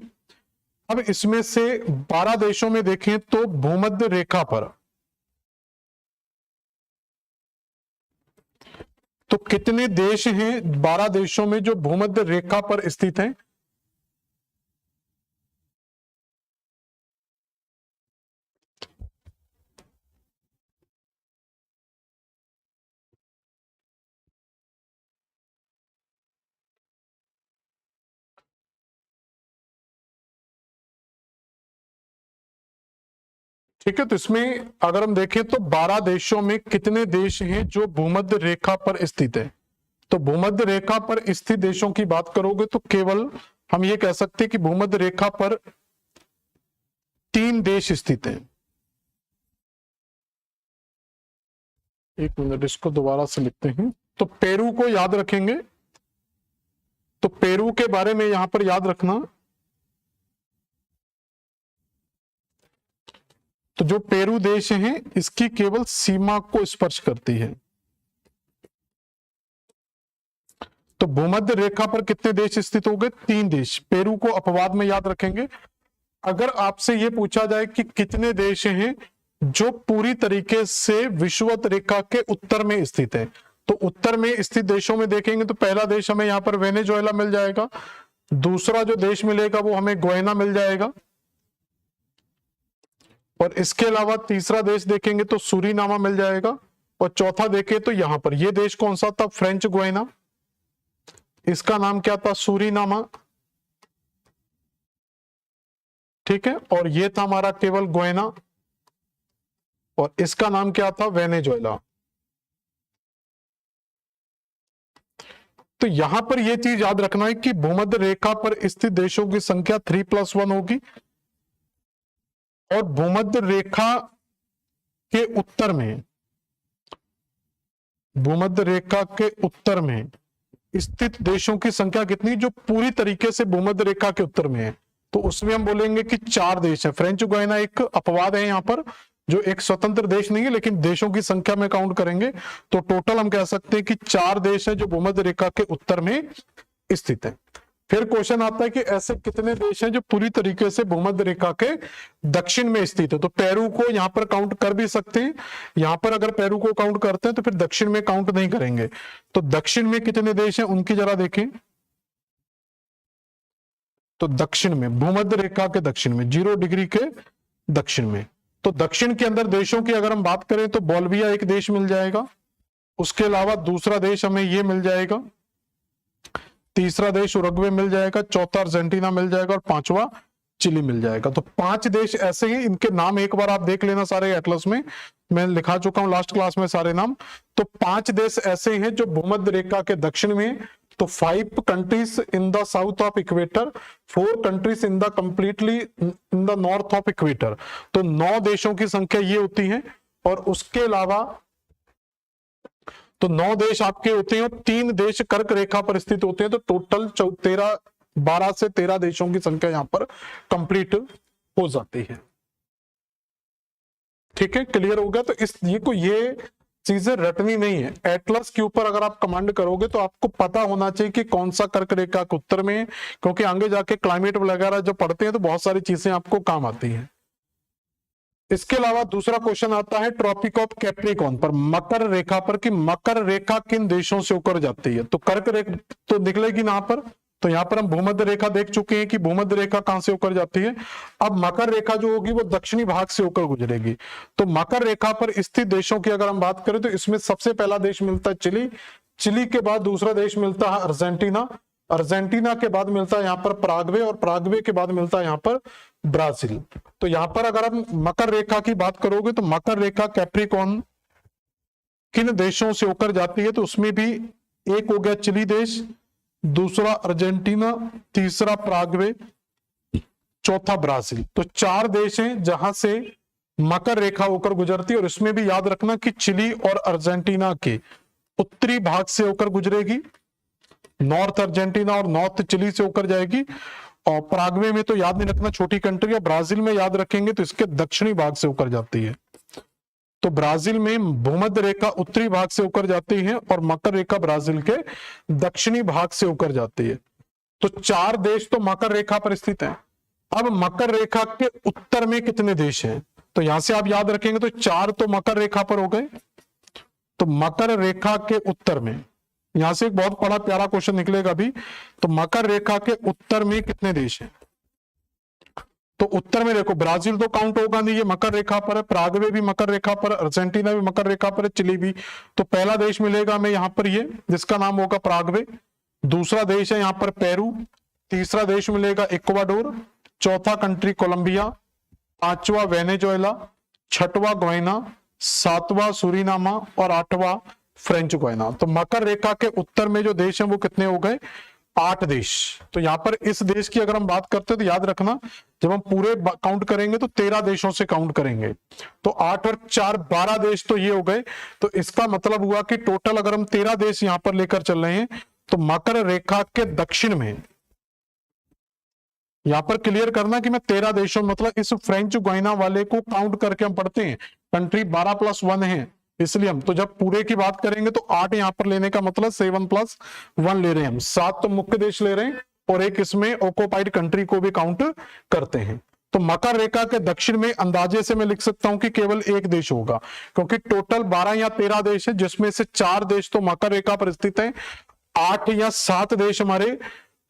अब इसमें से 12 देशों में देखें तो भूमध्य रेखा पर तो कितने देश हैं? 12 देशों में जो भूमध्य रेखा पर स्थित हैं। ठीक है, तो इसमें अगर हम देखें तो 12 देशों में कितने देश हैं जो भूमध्य रेखा पर स्थित है? तो भूमध्य रेखा पर स्थित देशों की बात करोगे तो केवल हम ये कह सकते हैं कि भूमध्य रेखा पर 3 देश स्थित हैं। एक मिनट, इसको दोबारा से लिखते हैं। तो पेरू को याद रखेंगे, तो पेरू के बारे में यहां पर याद रखना, तो जो पेरू देश है इसकी केवल सीमा को स्पर्श करती है। तो भूमध्य रेखा पर कितने देश स्थित हो गए? 3 देश। पेरू को अपवाद में याद रखेंगे। अगर आपसे यह पूछा जाए कि कितने देश हैं जो पूरी तरीके से विषुवत रेखा के उत्तर में स्थित है, तो उत्तर में स्थित देशों में देखेंगे तो पहला देश हमें यहां पर वेनेजुएला मिल जाएगा, दूसरा जो देश मिलेगा वो हमें गुयाना मिल जाएगा, और इसके अलावा तीसरा देश देखेंगे तो सूरीनामा मिल जाएगा, और चौथा देखें तो यहां पर यह देश कौन सा था? फ्रेंच गुयाना, इसका नाम क्या था? सूरीनामा। ठीक है, और यह था हमारा केवल गुयाना, और इसका नाम क्या था? वेनेजुएला। तो यहां पर यह चीज याद रखना है कि भूमध्य रेखा पर स्थित देशों की संख्या 3+1 होगी, और भूमध्य रेखा के उत्तर में, भूमध्य रेखा के उत्तर में स्थित देशों की संख्या कितनी जो पूरी तरीके से भूमध्य रेखा के उत्तर में है, तो उसमें हम बोलेंगे कि 4 देश है। फ्रेंच गुयाना एक अपवाद है यहाँ पर, जो एक स्वतंत्र देश नहीं है, लेकिन देशों की संख्या में काउंट करेंगे तो टोटल हम कह सकते हैं कि 4 देश है जो भूमध्य रेखा के उत्तर में स्थित है। फिर क्वेश्चन आता है कि ऐसे कितने देश हैं जो पूरी तरीके से भूमध्य रेखा के दक्षिण में स्थित है। तो पेरू को यहां पर काउंट कर भी सकते हैं, यहां पर अगर पेरू को काउंट करते हैं तो फिर दक्षिण में काउंट नहीं करेंगे। तो दक्षिण में कितने देश हैं उनकी जरा देखें। तो दक्षिण में, भूमध्य रेखा के दक्षिण में, 0 डिग्री के दक्षिण में, तो दक्षिण के अंदर देशों की अगर हम बात करें तो बोल्विया एक देश मिल जाएगा, उसके अलावा दूसरा देश हमें ये मिल जाएगा, तीसरा देश उरुग्वे मिल जाएगा, चौथा अर्जेंटीना मिल जाएगा और 5वां चिली मिल जाएगा। तो 5 देश ऐसे हैं, इनके नाम एक बार आप देख लेना सारे एटलस में, मैं लिखा चुका हूं लास्ट क्लास में सारे नाम। तो 5 देश ऐसे हैं जो भूमध्य रेखा के दक्षिण में। तो 5 countries in the south of equator, 4 countries in the completely in the north of equator. तो 9 देशों की संख्या ये होती है। और उसके अलावा तो 9 देश आपके होते हैं और 3 देश कर्क रेखा पर स्थित होते हैं। तो टोटल 12 से 13 देशों की संख्या यहां पर कंप्लीट हो जाती है। ठीक है, क्लियर हो गया। तो ये चीजें रटनी नहीं है। एटलस के ऊपर अगर आप कमांड करोगे तो आपको पता होना चाहिए कि कौन सा कर्क रेखा के उत्तर में है, क्योंकि आगे जाके क्लाइमेट वगैरह जब पढ़ते हैं तो बहुत सारी चीजें आपको काम आती हैं। इसके अलावा दूसरा क्वेश्चन आता है ट्रॉपिक ऑफ कैप्रिकॉर्न पर, मकर रेखा पर, कि मकर रेखा किन देशों से होकर जाती है। तो कर्क रेखा तो निकलेगी ना यहाँ पर। तो यहां पर हम भूमध्य रेखा देख चुके हैं कि भूमध्य रेखा कहां से होकर जाती है। अब मकर रेखा जो होगी वो दक्षिणी भाग से होकर गुजरेगी। तो मकर रेखा पर स्थित देशों की अगर हम बात करें तो इसमें सबसे पहला देश मिलता है चिली, चिली के बाद दूसरा देश मिलता है अर्जेंटीना, अर्जेंटीना के बाद मिलता है यहाँ पर पराग्वे, और पराग्वे के बाद मिलता है यहाँ पर ब्राजील। तो यहां पर अगर हम मकर रेखा की बात करोगे तो मकर रेखा कैप्रिकॉर्न किन देशों से होकर जाती है। तो उसमें भी एक हो गया चिली देश, दूसरा अर्जेंटीना, तीसरा पराग्वे, चौथा ब्राजील। तो 4 देश हैं जहां से मकर रेखा होकर गुजरती है। और इसमें भी याद रखना कि चिली और अर्जेंटीना के उत्तरी भाग से होकर गुजरेगी, नॉर्थ अर्जेंटीना और नॉर्थ चिली से होकर जाएगी। और पराग्वे में तो याद नहीं रखना, छोटी कंट्री है। ब्राजील में याद रखेंगे तो इसके दक्षिणी भाग से होकर जाती है। तो ब्राजील में भूमध्य रेखा उत्तरी भाग से होकर जाती है और मकर रेखा ब्राजील के दक्षिणी भाग से होकर जाती है। तो 4 देश तो मकर रेखा पर स्थित हैं। अब मकर रेखा के उत्तर में कितने देश हैं, तो यहां से आप याद रखेंगे तो 4 तो मकर रेखा पर हो गए। तो मकर रेखा के उत्तर में, यहां से एक बहुत बड़ा प्यारा क्वेश्चन निकलेगा अभी। तो मकर रेखा के उत्तर में कितने देश हैं। तो उत्तर में देखो ब्राजील तो काउंट होगा नहीं, ये मकर रेखा पर है, पराग्वे भी मकर रेखा पर, अर्जेंटीना भी मकर रेखा पर है, चिली भी। तो पहला देश मिलेगा हमें यहाँ पर ये, जिसका नाम होगा पराग्वे। दूसरा देश है यहाँ पर पेरू, तीसरा देश मिलेगा इक्वाडोर, चौथा कंट्री कोलंबिया, 5वां वेनेजुएला, 6वां गुयाना, 7वां सुरीनामा और 8वां फ्रेंच गुयाना। तो मकर रेखा के उत्तर में जो देश हैं वो कितने हो गए, 8 देश। तो यहां पर इस देश की अगर हम बात करते हैं तो याद रखना जब हम पूरे काउंट करेंगे तो 13 देशों से काउंट करेंगे। तो 8 और 4 12 देश तो ये हो गए। तो इसका मतलब हुआ कि टोटल अगर हम 13 देश यहां पर लेकर चल रहे हैं तो मकर रेखा के दक्षिण में, यहां पर क्लियर करना कि मैं 13 देशों, मतलब इस फ्रेंच गुयाना वाले को काउंट करके हम पढ़ते हैं, कंट्री 12+1 है, इसलिए हम तो जब पूरे की बात करेंगे तो 8 यहां पर लेने का मतलब 7+1 ले रहे हैं हम। 7 तो मुख्य देश ले रहे हैं और एक इसमें ऑक्युपाइड कंट्री को भी काउंट करते हैं। तो मकर रेखा के दक्षिण में अंदाजे से मैं लिख सकता हूं कि केवल एक देश होगा, क्योंकि टोटल 12 या 13 देश है, जिसमें से 4 देश तो मकर रेखा पर स्थित है, 8 या 7 देश हमारे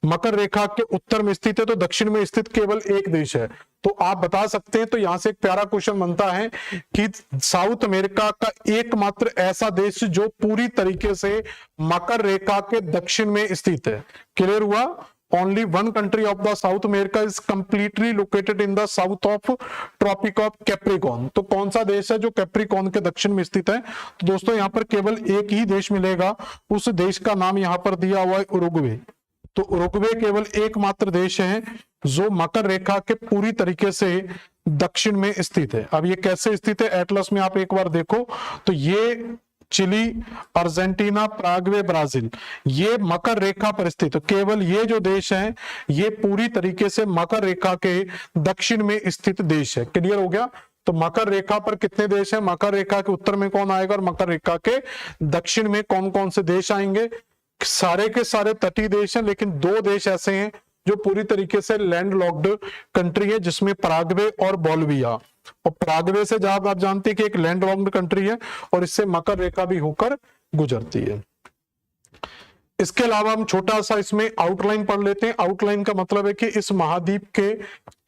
मकर रेखा के उत्तर में स्थित है, तो दक्षिण में स्थित केवल एक देश है। तो आप बता सकते हैं, तो यहां से एक प्यारा क्वेश्चन बनता है कि साउथ अमेरिका का एकमात्र ऐसा देश जो पूरी तरीके से मकर रेखा के दक्षिण में स्थित है। क्लियर हुआ? Only one country of the South America is completely located in the south of tropic of Capricorn. तो कौन सा देश है जो कैप्रिकॉर्न के दक्षिण में स्थित है? तो दोस्तों यहां पर केवल एक ही देश मिलेगा, उस देश का नाम यहां पर दिया हुआ है उरुग्वे। तो उरुग्वे केवल एकमात्र देश है जो मकर रेखा के पूरी तरीके से दक्षिण में स्थित है। अब ये कैसे स्थित है एटलस में आप एक बार देखो, तो ये चिली, अर्जेंटीना, पराग्वे, ब्राजील, ये मकर रेखा पर स्थित, केवल ये जो देश हैं ये पूरी तरीके से मकर रेखा के दक्षिण में स्थित देश है। क्लियर हो गया? तो मकर रेखा पर कितने देश हैं? मकर रेखा के उत्तर में कौन आएगा और मकर रेखा के दक्षिण में कौन कौन से देश आएंगे? सारे के सारे तटीय देश हैं, लेकिन दो देश ऐसे हैं जो पूरी तरीके से लैंड लॉक्ड कंट्री है, जिसमें पराग्वे और बोलिविया। और पराग्वे से जहां आप जानते हैं कि एक लैंड लॉक्ड कंट्री है और इससे मकर रेखा भी होकर गुजरती है। इसके अलावा हम छोटा सा इसमें आउटलाइन पढ़ लेते हैं। आउटलाइन का मतलब है कि इस महाद्वीप के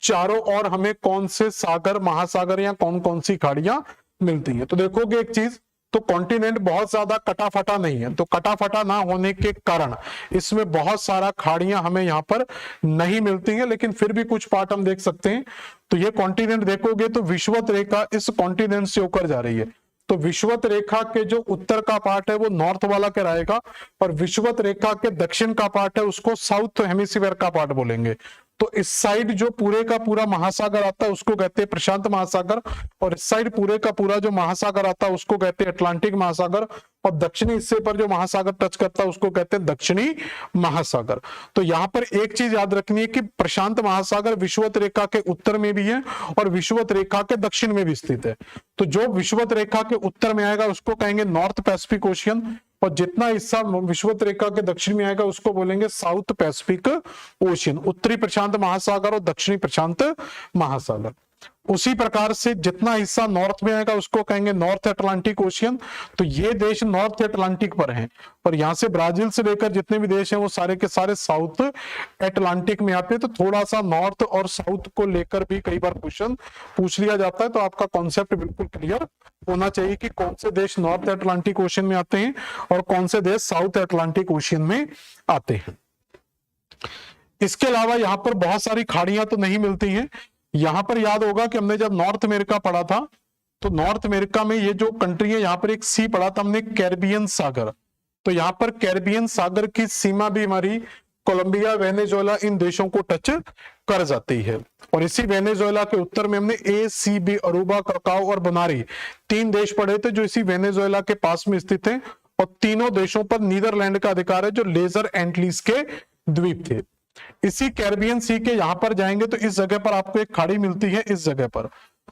चारों ओर हमें कौन से सागर, महासागर या कौन कौन सी खाड़ियां मिलती हैं। तो देखोगे एक चीज, तो कॉन्टिनेंट बहुत ज्यादा कटा फटा नहीं है, तो कटा फटा ना होने के कारण इसमें बहुत सारा खाड़ियां हमें यहाँ पर नहीं मिलती हैं, लेकिन फिर भी कुछ पार्ट हम देख सकते हैं। तो ये कॉन्टिनेंट देखोगे तो विषुवत रेखा इस कॉन्टिनेंट से होकर जा रही है। तो विषुवत रेखा के जो उत्तर का पार्ट है वो नॉर्थ वाला कहलाएगा, और विषुवत रेखा के दक्षिण का पार्ट है उसको साउथ हेमिस्फीयर का पार्ट बोलेंगे। तो इस साइड जो पूरे का पूरा महासागर आता है उसको कहते हैं प्रशांत महासागर, और इस साइड पूरे का पूरा जो महासागर आता है उसको कहते हैं अटलांटिक महासागर, और दक्षिणी हिस्से पर जो महासागर टच करता है उसको कहते हैं दक्षिणी महासागर। तो यहाँ पर एक चीज याद रखनी है कि प्रशांत महासागर विषुवत रेखा के उत्तर में भी है और विषुवत रेखा के दक्षिण में भी स्थित है। तो जो विषुवत रेखा के उत्तर में आएगा उसको कहेंगे नॉर्थ पैसिफिक ओशियन, और जितना हिस्सा विषुवत रेखा के दक्षिण में आएगा उसको बोलेंगे साउथ पैसिफिक ओशियन, उत्तरी प्रशांत महासागर और दक्षिणी प्रशांत महासागर। उसी प्रकार से जितना हिस्सा नॉर्थ में आएगा उसको कहेंगे नॉर्थ अटलांटिक ओशियन। तो ये देश नॉर्थ अटलांटिक पर हैं, और यहां से ब्राजील से लेकर जितने भी देश हैं वो सारे के सारे साउथ अटलांटिक में आते हैं। तो थोड़ा सा नॉर्थ और साउथ को लेकर भी कई बार क्वेश्चन पूछ लिया जाता है, तो आपका कॉन्सेप्ट बिल्कुल क्लियर होना चाहिए कि कौन से देश नॉर्थ अटलांटिक ओशियन में आते हैं और कौन से देश साउथ अटलांटिक ओशियन में आते हैं। इसके अलावा यहाँ पर बहुत सारी खाड़ियां तो नहीं मिलती हैं। यहां पर याद होगा कि हमने जब नॉर्थ अमेरिका पढ़ा था तो नॉर्थ अमेरिका में ये जो कंट्री है यहाँ पर एक सी पढ़ा था हमने, कैरिबियन सागर। तो यहाँ पर कैरिबियन सागर की सीमा भी हमारी कोलंबिया, वेनेजुएला इन देशों को टच कर जाती है। और इसी वेनेजुएला के उत्तर में हमने ए, सी, बी, अरूबा, करकाओ और बनारी तीन देश पढ़े थे जो इसी वेनेजुएला के पास में स्थित है, और तीनों देशों पर नीदरलैंड का अधिकार है जो लेजर एंटलीज के द्वीप थे। इसी कैरिबियन सी के यहां पर जाएंगे तो इस जगह पर आपको एक खाड़ी मिलती है, इस जगह पर।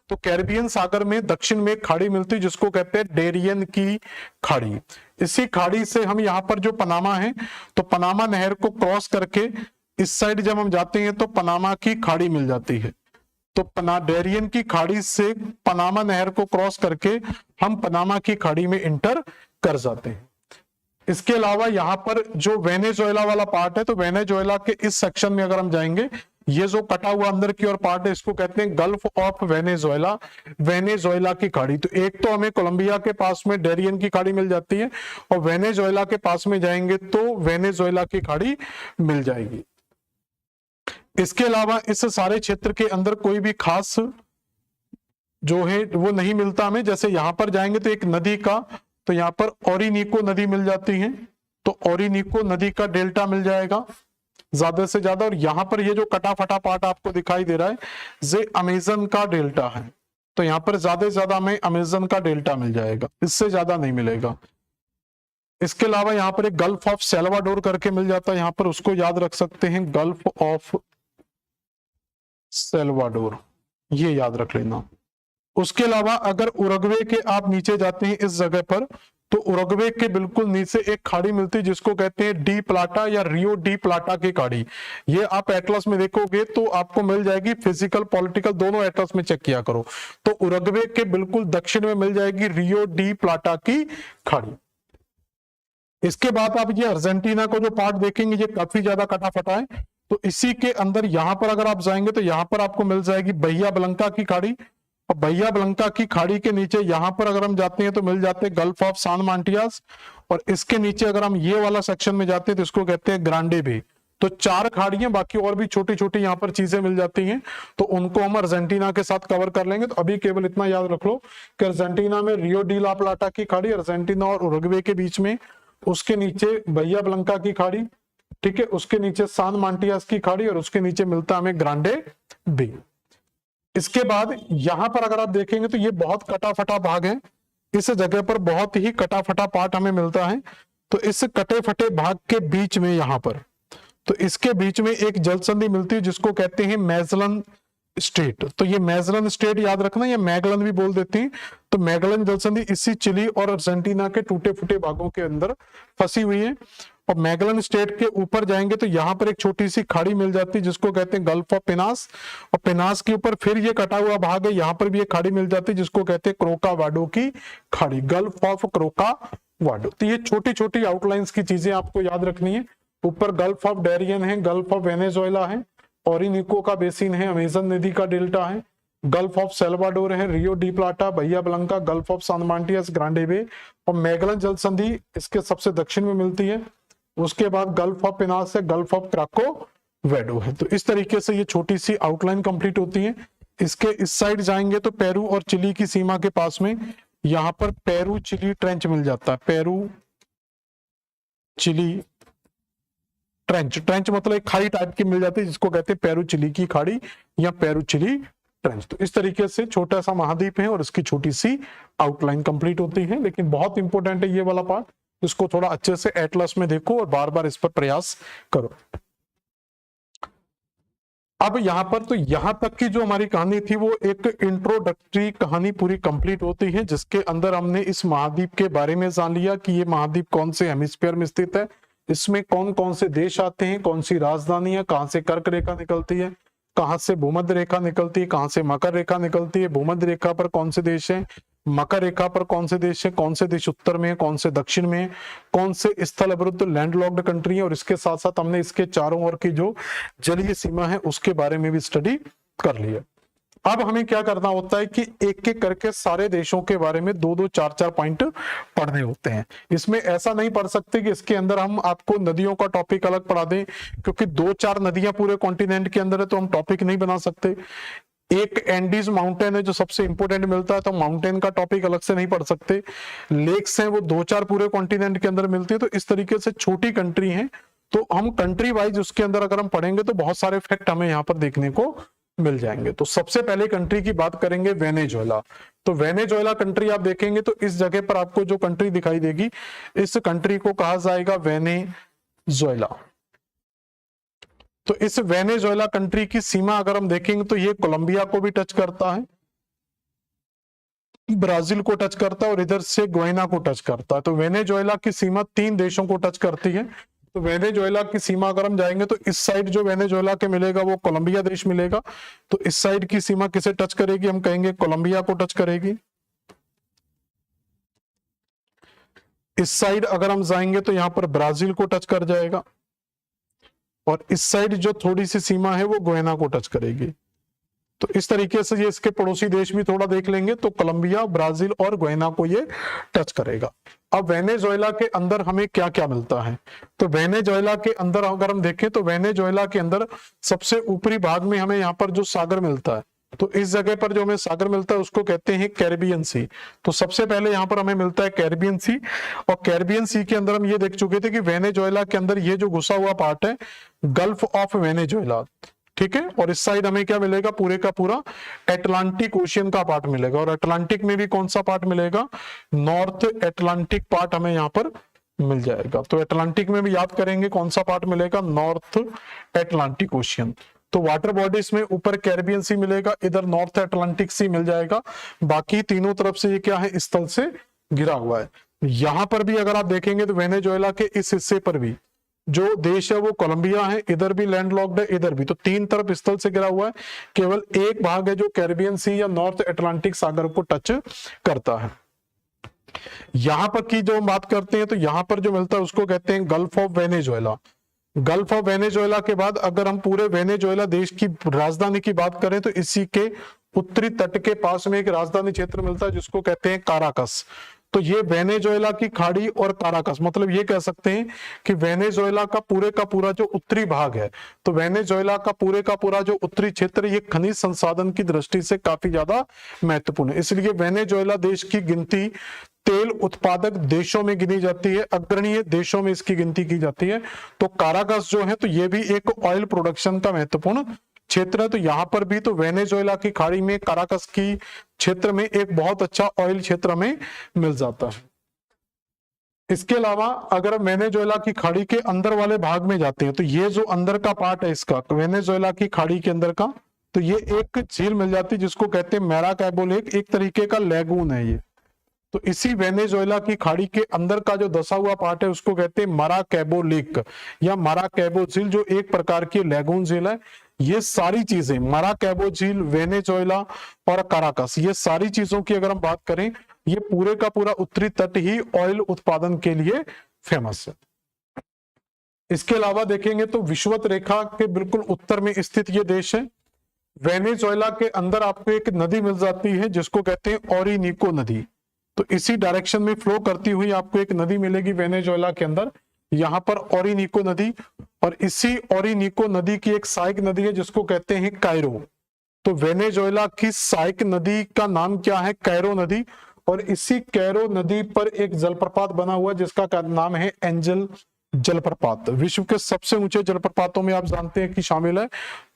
तो कैरिबियन सागर में दक्षिण में एक खाड़ी मिलती है जिसको कहते हैं डेरियन की खाड़ी। इसी खाड़ी से हम यहाँ पर जो पनामा है, तो पनामा नहर को क्रॉस करके इस साइड जब हम जाते हैं तो पनामा की खाड़ी मिल जाती है। तो डेरियन की खाड़ी से पनामा नहर को क्रॉस करके हम पनामा की खाड़ी में इंटर कर जाते हैं। इसके अलावा यहाँ पर जो वेनेजुएला वाला पार्ट है, तो वेनेजुएला के इस सेक्शन में अगर हम जाएंगे, ये जो कटा हुआ अंदर की ओर पार्ट है इसको कहते हैं गल्फ ऑफ वेनेजुएला, वेनेजुएला की खाड़ी। तो एक तो हमें कोलंबिया के पास में डेरियन की खाड़ी मिल जाती है, और वेनेजुएला के पास में जाएंगे तो वेनेजुएला की खाड़ी मिल जाएगी। इसके अलावा इस सारे क्षेत्र के अंदर कोई भी खास जो है वो नहीं मिलता हमें। जैसे यहां पर जाएंगे तो एक नदी का, तो यहाँ पर ओरिनिको नदी मिल जाती है, तो ओरिनिको नदी का डेल्टा मिल जाएगा ज्यादा से ज्यादा। और यहाँ पर ये जो कटा फटा पार्ट आपको दिखाई दे रहा है ये अमेजन का डेल्टा है, तो यहाँ पर ज्यादा से ज्यादा हमें अमेजन का डेल्टा मिल जाएगा, इससे ज्यादा नहीं मिलेगा। इसके अलावा यहाँ पर एक गल्फ ऑफ सेल्वाडोर करके मिल जाता है, यहाँ पर उसको याद रख सकते हैं, गल्फ ऑफ सेल्वाडोर, ये याद रख लेना। उसके अलावा अगर उरुग्वे के आप नीचे जाते हैं इस जगह पर, तो उरुग्वे के बिल्कुल नीचे एक खाड़ी मिलती है जिसको कहते हैं डी प्लाटा या रियो डी प्लाटा की खाड़ी। ये आप एटलस में देखोगे तो आपको मिल जाएगी, फिजिकल पॉलिटिकल दोनों एटलस में चेक किया करो। तो उरुग्वे के बिल्कुल दक्षिण में मिल जाएगी रियो डी प्लाटा की खाड़ी। इसके बाद आप ये अर्जेंटीना को जो पार्ट देखेंगे ये काफी ज्यादा कटा फटा है, तो इसी के अंदर यहां पर अगर आप जाएंगे तो यहां पर आपको मिल जाएगी बहिया ब्लंका की खाड़ी, और बहिया ब्लंका की खाड़ी के नीचे यहां पर अगर हम जाते हैं तो मिल जाते हैं गल्फ ऑफ सान मांटियास, और इसके नीचे अगर हम ये वाला सेक्शन में जाते हैं तो इसको कहते हैं ग्रांडे बे। तो चार खाड़ियां, बाकी और भी छोटी छोटी यहाँ पर चीजें मिल जाती हैं, तो उनको हम अर्जेंटीना के साथ कवर कर लेंगे। तो अभी केवल इतना याद रख लो कि अर्जेंटीना में रियो डी ला प्लाटा की खाड़ी अर्जेंटीना और उरुग्वे के बीच में, उसके नीचे बहिया ब्लंका की खाड़ी, ठीक है, उसके नीचे सान मांटियास की खाड़ी, और उसके नीचे मिलता हमें ग्रांडे बे। इसके बाद यहां पर अगर आप देखेंगे तो ये बहुत कटा फटा भाग है, इस जगह पर बहुत ही कटा फटा पार्ट हमें मिलता है। तो इस कटे फटे भाग के बीच में यहां पर, तो इसके बीच में एक जल संधि मिलती है जिसको कहते हैं मैगलन स्टेट। तो ये मैगलन स्टेट याद रखना, या मैगलन भी बोल देते हैं। तो मैगलन जल संधि इसी चिली और अर्जेंटीना के टूटे फूटे भागों के अंदर फंसी हुई है। और मैगलन स्टेट के ऊपर जाएंगे तो यहां पर एक छोटी सी खाड़ी मिल जाती है जिसको कहते हैं गल्फ ऑफ पिनास। और पिनास के ऊपर फिर ये कटा हुआ भाग है, यहां पर भी एक खाड़ी मिल जाती है जिसको कहते हैं क्रोकावाडो की खाड़ी, गल्फ ऑफ क्रोकावाडो। तो ये छोटी छोटी आउटलाइंस की चीजें आपको याद रखनी है। ऊपर गल्फ ऑफ डेरियन है, गल्फ ऑफ वेनेजुएला है, ओरिनिको का बेसिन है, अमेजन नदी का डेल्टा है, गल्फ ऑफ सेल्वाडोर है, रियो डी प्लाटा, बहिया ब्लंका, गल्फ ऑफ सान मार्टियस, ग्रांडे बे। और मैगलन जल संधि इसके सबसे दक्षिण में मिलती है। उसके बाद गल्फ ऑफ पिनास है, गल्फ ऑफ क्राकोवेडो है। तो इस तरीके से ये छोटी सी आउटलाइन कंप्लीट होती है। इसके इस साइड जाएंगे तो पेरू और चिली की सीमा के पास में यहां पर पेरू चिली ट्रेंच मिल जाता है। पेरू चिली ट्रेंच, ट्रेंच मतलब एक खाड़ी टाइप की मिल जाती है जिसको कहते हैं पेरू चिली की खाड़ी या पेरू चिली ट्रेंच। तो इस तरीके से छोटा सा महाद्वीप है और इसकी छोटी सी आउटलाइन कंप्लीट होती है। लेकिन बहुत इंपॉर्टेंट है ये वाला पार्ट, इसको थोड़ा अच्छे से एटलस में देखो और बार बार इस पर प्रयास करो। अब यहां पर तो यहां तक की जो हमारी कहानी थी वो एक इंट्रोडक्टरी कहानी पूरी कंप्लीट होती है, जिसके अंदर हमने इस महाद्वीप के बारे में जान लिया कि ये महाद्वीप कौन से हेमिस्फीयर में स्थित है, इसमें कौन कौन से देश आते हैं, कौन सी राजधानी है, कहां से कर्क रेखा निकलती है, कहां से भूमध्य रेखा निकलती है, कहां से मकर रेखा निकलती है, भूमध्य रेखा पर कौन से देश हैं, मकर रेखा पर कौन से देश है, कौन से देश उत्तर में है, कौन से दक्षिण में है, कौन से स्थल अवरुद्ध लैंडलॉक्ड कंट्री है। और इसके साथ साथ हमने इसके चारों ओर की जो जलीय सीमा है उसके बारे में भी स्टडी कर लिया। अब हमें क्या करना होता है कि एक एक करके सारे देशों के बारे में दो दो चार चार पॉइंट पढ़ने होते हैं। इसमें ऐसा नहीं पढ़ सकते कि इसके अंदर हम आपको नदियों का टॉपिक अलग पढ़ा दें, क्योंकि दो चार नदियां पूरे कॉन्टिनेंट के अंदर है तो हम टॉपिक नहीं बना सकते। एक एंडीज माउंटेन है जो सबसे इंपोर्टेंट मिलता है, तो माउंटेन का टॉपिक अलग से नहीं पढ़ सकते। लेक्स हैं वो दो चार पूरे कॉन्टिनेंट के अंदर मिलती है। तो इस तरीके से छोटी कंट्री है तो हम कंट्री वाइज उसके अंदर अगर हम पढ़ेंगे तो बहुत सारे फैक्ट हमें यहाँ पर देखने को मिल जाएंगे। तो सबसे पहले कंट्री की बात करेंगे वेनेजुएला। तो वेनेजुएला कंट्री आप देखेंगे तो इस जगह पर आपको जो कंट्री दिखाई देगी इस कंट्री को कहा जाएगा वेनेजुएला। तो इस वेनेजुएला कंट्री की सीमा अगर हम देखेंगे तो ये कोलंबिया को भी टच करता है, ब्राजील को टच करता है और इधर से गुयाना को टच करता है। तो वेनेजुएला की सीमा तीन देशों को टच करती है। तो वेनेजुएला की सीमा अगर हम जाएंगे तो इस साइड जो वेनेजुएला के मिलेगा वो कोलंबिया देश मिलेगा। तो इस साइड की सीमा किसे टच करेगी, हम कहेंगे कोलंबिया को टच करेगी। इस साइड अगर हम जाएंगे तो यहां पर ब्राजील को टच कर जाएगा और इस साइड जो थोड़ी सी सीमा है वो गुयाना को टच करेगी। तो इस तरीके से ये इसके पड़ोसी देश भी थोड़ा देख लेंगे तो कोलंबिया, ब्राजील और गुयाना को ये टच करेगा। अब वेनेजुएला के अंदर हमें क्या क्या मिलता है, तो वेनेजुएला के अंदर अगर हम देखें तो वेनेजुएला के अंदर सबसे ऊपरी भाग में हमें यहाँ पर जो सागर मिलता है, तो इस जगह पर जो हमें सागर मिलता है उसको कहते हैं कैरिबियन सी। तो सबसे पहले यहाँ पर हमें मिलता है कैरिबियन सी। और कैरिबियन सी के अंदर हम ये देख चुके थे कि वेनेजुएला के अंदर ये जो घुसा हुआ पार्ट है गल्फ ऑफ वेनेजुएला, ठीक है। और इस साइड हमें क्या मिलेगा, पूरे का पूरा एटलांटिक ओशियन का पार्ट मिलेगा। और अटलांटिक में भी कौन सा पार्ट मिलेगा, नॉर्थ एटलांटिक पार्ट हमें यहाँ पर मिल जाएगा। तो अटलांटिक में भी याद करेंगे कौन सा पार्ट मिलेगा, नॉर्थ एटलांटिक ओशियन। तो वाटर बॉडीज में ऊपर कैरिबियन सी मिलेगा, इधर नॉर्थ एटलांटिक सी मिल जाएगा। बाकी तीनों तरफ से ये क्या है, स्थल से घिरा हुआ है। यहां पर भी अगर आप देखेंगे तो वेनेजुएला के इस हिस्से पर भी जो देश है वो कोलंबिया है, इधर भी लैंडलॉक्ड है, इधर भी। तो तीन तरफ स्थल से घिरा हुआ है, केवल एक भाग है जो कैरिबियन सी या नॉर्थ एटलांटिक सागर को टच करता है। यहां पर की जो बात करते हैं तो यहां पर जो मिलता है उसको कहते हैं gulf of Venezuela. Gulf of Venezuela के बाद अगर हम पूरे वेनेजुएला देश की राजधानी की बात करें तो इसी के उत्तरी तट के पास में एक राजधानी क्षेत्र मिलता है जिसको कहते हैं काराकस। तो ये वेनेजुएला की खाड़ी और काराकस, मतलब ये कह सकते हैं कि वेनेजुएला का पूरा जो उत्तरी भाग है, तो वेनेजुएला का पूरा जो उत्तरी क्षेत्र ये खनिज संसाधन की दृष्टि से काफी ज्यादा महत्वपूर्ण है। इसलिए वेनेजुएला देश की गिनती तेल उत्पादक देशों में गिनी जाती है, अग्रणीय देशों में इसकी गिनती की जाती है। तो काराकस जो है तो ये भी एक ऑयल प्रोडक्शन का महत्वपूर्ण क्षेत्र है, तो यहाँ पर भी तो वेनेजुएला की खाड़ी में काराकस की क्षेत्र में एक बहुत अच्छा ऑयल क्षेत्र हमें मिल जाता है। इसके अलावा अगर वेनेजुएला की खाड़ी के अंदर वाले भाग में जाते हैं तो ये जो अंदर का पार्ट है इसका वेनेजुएला की खाड़ी के अंदर का, तो ये एक झील मिल जाती है जिसको कहते हैं मैराकैबो लेक, एक तरीके का लैगून है ये। तो इसी वेनेजुएला की खाड़ी के अंदर का जो धसा हुआ पार्ट है उसको कहते हैं माराकैबो लेक या माराकैबो झील, जो एक प्रकार की लैगून झील है। ये सारी चीजें माराकैबो झील, वेनेजुएला और काराकस, ये सारी चीजों की अगर हम बात करें, ये पूरे का पूरा उत्तरी तट ही ऑयल उत्पादन के लिए फेमस है। इसके अलावा देखेंगे तो विषुवत रेखा के बिल्कुल उत्तर में स्थित ये देश है। वेनेजुएला के अंदर आपको एक नदी मिल जाती है जिसको कहते हैं ओरिनिको नदी। तो इसी डायरेक्शन में फ्लो करती हुई आपको एक नदी मिलेगी वेनेजुएला के अंदर, यहाँ पर ओरिनिको नदी। और इसी ओरिनिको नदी की एक सहायक नदी है जिसको कहते हैं कैरो। तो वेनेजुएला की सहायक नदी का नाम क्या है? कैरो नदी। और इसी कैरो नदी पर एक जलप्रपात बना हुआ है जिसका नाम है एंजल जलप्रपात। विश्व के सबसे ऊंचे जलप्रपातों में आप जानते हैं कि शामिल है।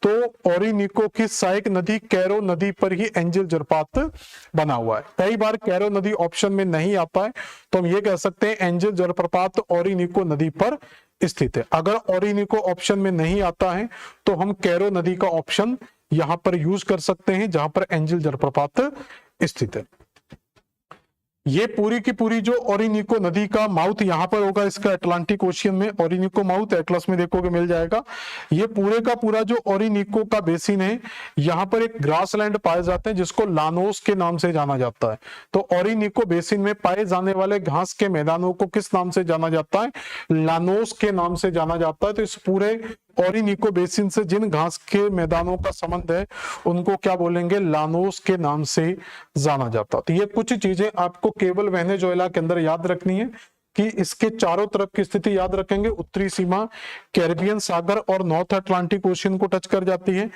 तो ओरिनिको की सहायक नदी कैरो नदी पर ही एंजल जलप्रपात बना हुआ है। कई बार कैरो नदी ऑप्शन में नहीं आता है तो हम ये कह सकते हैं एंजल जलप्रपात ओरिनिको नदी पर स्थित है। अगर ओरिनिको ऑप्शन में नहीं आता है तो हम कैरो नदी का ऑप्शन यहां पर यूज कर सकते हैं जहां पर एंजल जलप्रपात स्थित है। ये पूरी की पूरी जो ओरिनिको नदी का माउथ यहाँ पर होगा, इसका अटलांटिक ओशियन में ओरिनिको माउथ एटलस में देखोगे मिल जाएगा। ये पूरे का पूरा जो ओरिनिको का बेसिन है, यहाँ पर एक ग्रासलैंड पाए जाते हैं जिसको लानोस के नाम से जाना जाता है। तो ओरिनिको बेसिन में पाए जाने वाले घास के मैदानों को किस नाम से जाना जाता है? लानोस के नाम से जाना जाता है। तो इस पूरे ओरिनिको बेसिन से जिन घास के मैदानों का संबंध है उनको क्या बोलेंगे? लानोस के नाम से जाना जाता। तो ये कुछ चीजें आपको केवल वेनेजुएला के अंदर याद रखनी है कि इसके चारों तरफ की स्थिति याद रखेंगे। उत्तरी सीमा कैरिबियन सागर और नॉर्थ अटलांटिक ओशियन को टच कर जाती है।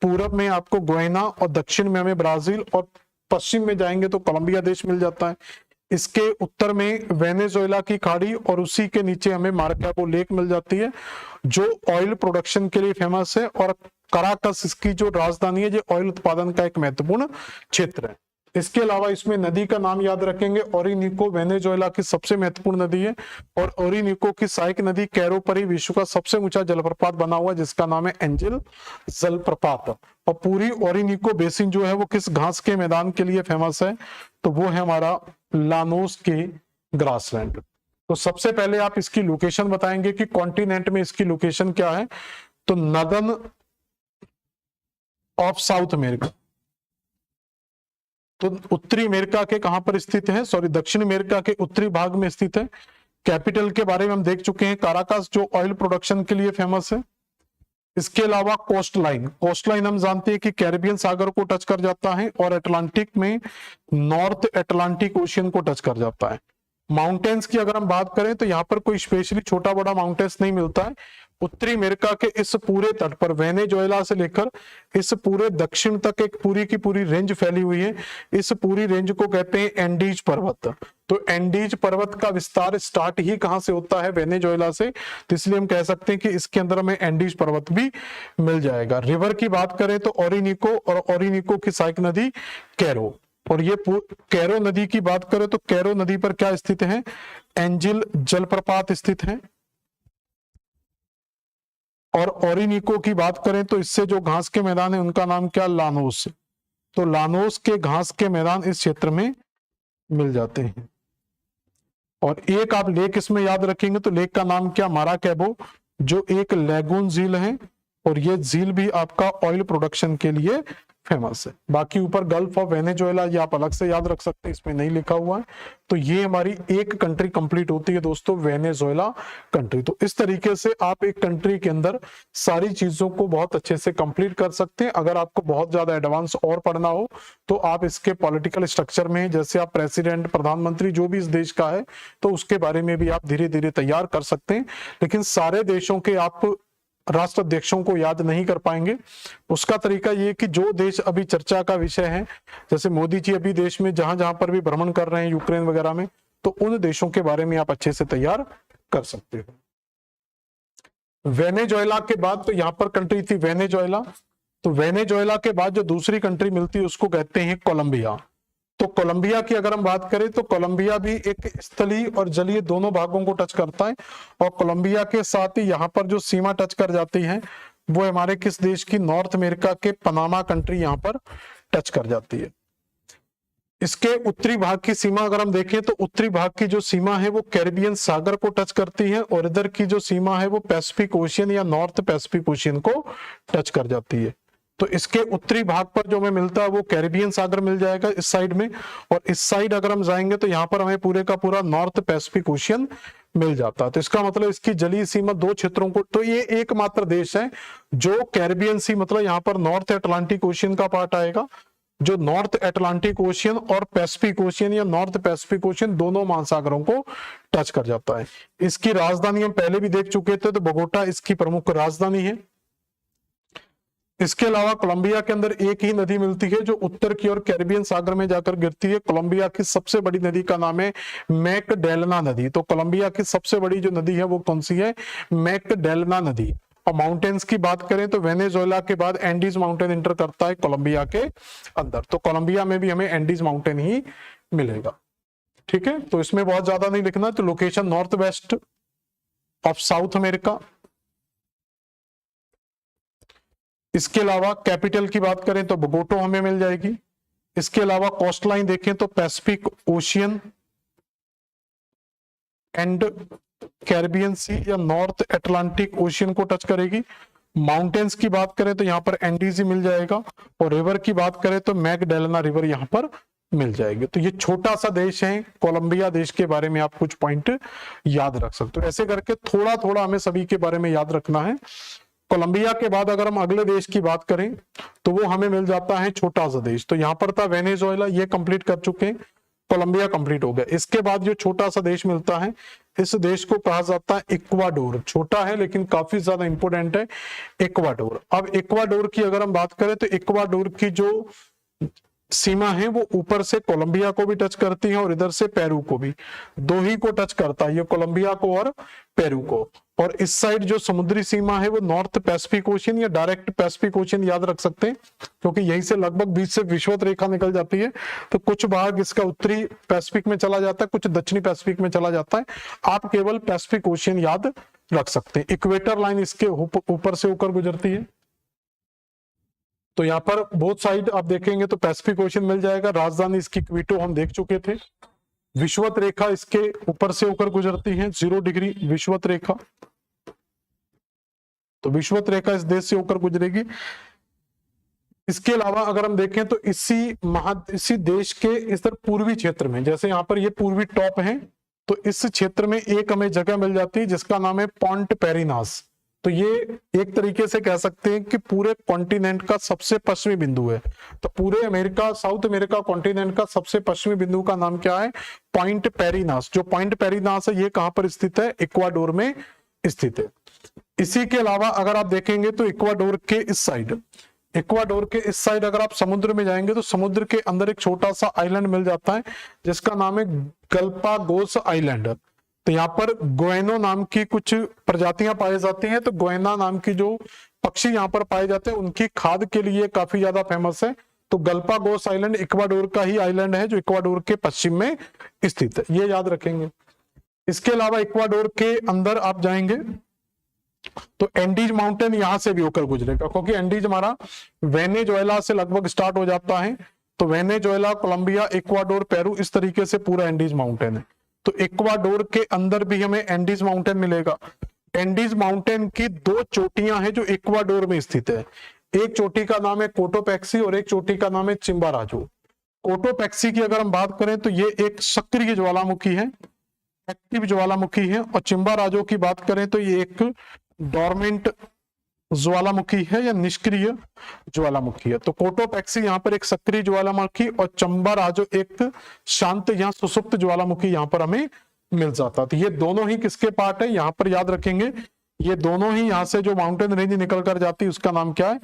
पूरब में आपको गुयाना और दक्षिण में हमें ब्राजील, और पश्चिम में जाएंगे तो कोलंबिया देश मिल जाता है। इसके उत्तर में वेनेजुएला की खाड़ी और उसी के नीचे हमें माराकैबो लेक मिल जाती है जो ऑयल प्रोडक्शन के लिए फेमस है। और काराकस इसकी जो राजधानी है, जो ऑयल उत्पादन का एक महत्वपूर्ण क्षेत्र है। इसके अलावा इसमें नदी का नाम याद रखेंगे, ओरिनिको वेनेजुएला की सबसे महत्वपूर्ण नदी है। और ओरिनिको की सहायक नदी कैरो पर ही विश्व का सबसे ऊंचा जलप्रपात बना हुआ है जिसका नाम है एंजल जलप्रपात। और पूरी ओरिनिको बेसिन जो है वो किस घास के मैदान के लिए फेमस है? तो वो है हमारा लानोस के ग्रासलैंड। तो सबसे पहले आप इसकी लोकेशन बताएंगे कि कॉन्टिनेंट में इसकी लोकेशन क्या है। तो नदर्न ऑफ साउथ अमेरिका, तो उत्तरी अमेरिका के कहां पर स्थित है? सॉरी, दक्षिण अमेरिका के उत्तरी भाग में स्थित है। कैपिटल के बारे में हम देख चुके हैं, काराकास जो ऑयल प्रोडक्शन के लिए फेमस है। इसके अलावा कोस्ट लाइन हम जानते हैं कि कैरिबियन सागर को टच कर जाता है और अटलांटिक में नॉर्थ अटलांटिक ओशियन को टच कर जाता है। माउंटेन्स की अगर हम बात करें तो यहाँ पर कोई स्पेशली छोटा बड़ा माउंटेन्स नहीं मिलता है। उत्तरी अमेरिका के इस पूरे तट पर वेनेजुएला से लेकर इस पूरे दक्षिण तक एक पूरी की पूरी रेंज फैली हुई है। इस पूरी रेंज को कहते हैं एंडीज पर्वत। तो एंडीज पर्वत का विस्तार स्टार्ट ही कहां से होता है? वेनेजुएला से। तो इसलिए हम कह सकते हैं कि इसके अंदर हमें एंडीज पर्वत भी मिल जाएगा। रिवर की बात करें तो ओरिनिको, और ओरिनिको की सहायक नदी कैरो। और ये कैरो नदी की बात करें तो कैरो नदी पर क्या स्थित है? एंजिल जलप्रपात स्थित है। और ओरिनिको की बात करें तो इससे जो घास के मैदान है उनका नाम क्या? लानोस। तो लानोस के घास के मैदान इस क्षेत्र में मिल जाते हैं। और एक आप लेक इसमें याद रखेंगे तो लेक का नाम क्या? माराकैबो, जो एक लैगून झील है। और ये झील भी आपका ऑयल प्रोडक्शन के लिए फेमस है। बाकी ऊपर गल्फ ऑफ वेनेजुएला ये आप अलग से याद रख सकते हैं, इसमें नहीं लिखा हुआ है। तो ये हमारी एक कंट्री कंप्लीट होती है दोस्तों, वेनेजुएला कंट्री। तो इस तरीके से आप एक कंट्री के अंदर सारी चीजों को बहुत अच्छे से कंप्लीट कर सकते हैं। अगर आपको बहुत ज्यादा एडवांस और पढ़ना हो तो आप इसके पॉलिटिकल स्ट्रक्चर में, जैसे आप प्रेसिडेंट, प्रधानमंत्री जो भी इस देश का है, तो उसके बारे में भी आप धीरे धीरे तैयार कर सकते हैं। लेकिन सारे देशों के आप राष्ट्राध्यक्षों को याद नहीं कर पाएंगे। उसका तरीका ये कि जो देश अभी चर्चा का विषय है, जैसे मोदी जी अभी देश में जहां जहां पर भी भ्रमण कर रहे हैं यूक्रेन वगैरह में, तो उन देशों के बारे में आप अच्छे से तैयार कर सकते हो। वेनेजुएला के बाद तो यहां पर कंट्री थी वेनेजुएला। तो वेनेजुएला के बाद जो दूसरी कंट्री मिलती है उसको कहते हैं कोलंबिया। तो कोलंबिया की अगर हम बात करें तो कोलंबिया भी एक स्थलीय और जलीय दोनों भागों को टच करता है, और कोलंबिया के साथ ही यहाँ पर जो सीमा टच कर जाती है वो हमारे किस देश की, नॉर्थ अमेरिका के पनामा कंट्री यहाँ पर टच कर जाती है। इसके उत्तरी भाग की सीमा अगर हम देखें तो उत्तरी भाग की जो सीमा है वो कैरिबियन सागर को टच करती है, और इधर की जो सीमा है वो पैसिफिक ओशियन या नॉर्थ पैसिफिक ओशियन को टच कर जाती है। तो इसके उत्तरी भाग पर जो हमें मिलता है वो कैरिबियन सागर मिल जाएगा इस साइड में, और इस साइड अगर हम जाएंगे तो यहाँ पर हमें पूरे का पूरा नॉर्थ पैसिफिक ओशियन मिल जाता है। तो इसका मतलब इसकी जलीय सीमा दो क्षेत्रों को, तो ये एकमात्र देश है जो कैरिबियन सी, मतलब यहाँ पर नॉर्थ अटलांटिक ओशियन का पार्ट आएगा, जो नॉर्थ अटलांटिक ओशियन और पैसिफिक ओशियन या नॉर्थ पैसिफिक ओशियन दोनों महासागरों को टच कर जाता है। इसकी राजधानी हम पहले भी देख चुके थे, तो बोगोटा इसकी प्रमुख राजधानी है। इसके अलावा कोलंबिया के अंदर एक ही नदी मिलती है जो उत्तर की ओर कैरिबियन सागर में जाकर गिरती है। कोलंबिया की सबसे बड़ी नदी का नाम है मैकडेलना नदी। तो कोलंबिया की सबसे बड़ी जो नदी है वो कौन सी है, मैकडेलना नदी। और माउंटेन्स की बात करें तो वेनेजुएला के बाद एंडीज माउंटेन इंटर करता है कोलंबिया के अंदर, तो कोलंबिया में भी हमें एंडीज माउंटेन ही मिलेगा। ठीक है, तो इसमें बहुत ज्यादा नहीं लिखना। तो location north west of south America. इसके अलावा कैपिटल की बात करें तो बोगोटा हमें मिल जाएगी। इसके अलावा कोस्ट लाइन देखें तो पैसिफिक ओशियन एंड कैरिबियन सी या नॉर्थ अटलांटिक ओशियन को टच करेगी। माउंटेन्स की बात करें तो यहाँ पर एंडीज ही मिल जाएगा, और रिवर की बात करें तो मैकडेलना रिवर यहाँ पर मिल जाएगी। तो ये छोटा सा देश है कोलंबिया देश के बारे में आप कुछ पॉइंट याद रख सकते हो। ऐसे करके थोड़ा थोड़ा हमें सभी के बारे में याद रखना है। कोलंबिया के बाद अगर हम अगले देश की बात करें तो वो हमें मिल जाता है छोटा सा देश। तो यहाँ पर था वेनेजुएला, ये कंप्लीट कर चुके हैं, कोलंबिया कंप्लीट हो गया। इसके बाद जो छोटा सा देश मिलता है इस देश को कहा जाता है इक्वाडोर। छोटा है लेकिन काफी ज्यादा इंपोर्टेंट है इक्वाडोर। अब इक्वाडोर की अगर हम बात करें तो इक्वाडोर की जो सीमा है वो ऊपर से कोलंबिया को भी टच करती है और इधर से पेरू को भी, दो ही को टच करता है, ये कोलंबिया को और पेरू को। और इस साइड जो समुद्री सीमा है वो नॉर्थ पैसिफिक ओशियन या डायरेक्ट पैसिफिक ओशियन याद रख सकते हैं, क्योंकि यहीं से लगभग बीच से विषुवत रेखा निकल जाती है। तो कुछ भाग इसका उत्तरी पैसिफिक में चला जाता है, कुछ दक्षिणी पैसिफिक में चला जाता है। आप केवल पैसिफिक ओशियन याद रख सकते हैं। इक्वेटर लाइन इसके ऊपर से होकर गुजरती है। तो यहाँ पर बोथ साइड आप देखेंगे तो पैसिफिक ओशियन मिल जाएगा। राजधानी इसकी क्विटो हम देख चुके थे। विषुवत रेखा इसके ऊपर से होकर गुजरती है, 0 डिग्री विषुवत रेखा। तो विषुवत रेखा इस देश से होकर गुजरेगी। इसके अलावा अगर हम देखें तो इसी देश के इस तरह पूर्वी क्षेत्र में, जैसे यहाँ पर ये पूर्वी टॉप है, तो इस क्षेत्र में एक हमें जगह मिल जाती है जिसका नाम है पॉन्ट पेरिनास। तो ये एक तरीके से कह सकते हैं कि पूरे कॉन्टिनेंट का सबसे पश्चिमी बिंदु है। तो पूरे अमेरिका, साउथ अमेरिका कॉन्टिनेंट का सबसे पश्चिमी बिंदु का नाम क्या है, पॉइंट पेरिनास। जो पॉइंट पेरिनास है ये कहां पर स्थित है, इक्वाडोर में स्थित है। इसी के अलावा अगर आप देखेंगे तो इक्वाडोर के इस साइड अगर आप समुद्र में जाएंगे तो समुद्र के अंदर एक छोटा सा आइलैंड मिल जाता है जिसका नाम है गल्पागोस आइलैंड। तो यहाँ पर गोएनो नाम की कुछ प्रजातियां पाई जाती हैं। तो गोएना नाम की जो पक्षी यहाँ पर पाए जाते हैं उनकी खाद के लिए काफी ज्यादा फेमस है। तो गल्पागोस आइलैंड इक्वाडोर का ही आइलैंड है जो इक्वाडोर के पश्चिम में स्थित है, ये याद रखेंगे। इसके अलावा इक्वाडोर के अंदर आप जाएंगे तो एंडीज माउंटेन यहां से भी होकर गुजरेगा, क्योंकि एंडीज हमारा वेनेजुएला से लगभग स्टार्ट हो जाता है। तो वेनेजुएला, कोलंबिया, इक्वाडोर, पेरू, इस तरीके से पूरा एंडीज माउंटेन है। तो इक्वाडोर के अंदर भी हमें एंडीज माउंटेन मिलेगा। एंडीज माउंटेन की दो चोटियां हैं जो इक्वाडोर में स्थित है। एक चोटी का नाम है कोटोपैक्सी और एक चोटी का नाम है चिम्बाराजो। कोटोपैक्सी की अगर हम बात करें तो ये एक सक्रिय ज्वालामुखी है, एक्टिव ज्वालामुखी है। और चिम्बाराजो की बात करें तो ये एक डोरमेंट ज्वालामुखी है या निष्क्रिय ज्वालामुखी है। तो कोटोपैक्सी यहाँ पर एक सक्रिय ज्वालामुखी और चिम्बाराजो एक शांत या सुसुप्त ज्वालामुखी यहाँ पर हमें मिल जाता। तो ये दोनों ही किसके पार्ट है, यहाँ पर याद रखेंगे, ये दोनों ही यहाँ से जो माउंटेन रेंज निकल कर जाती है उसका नाम क्या है,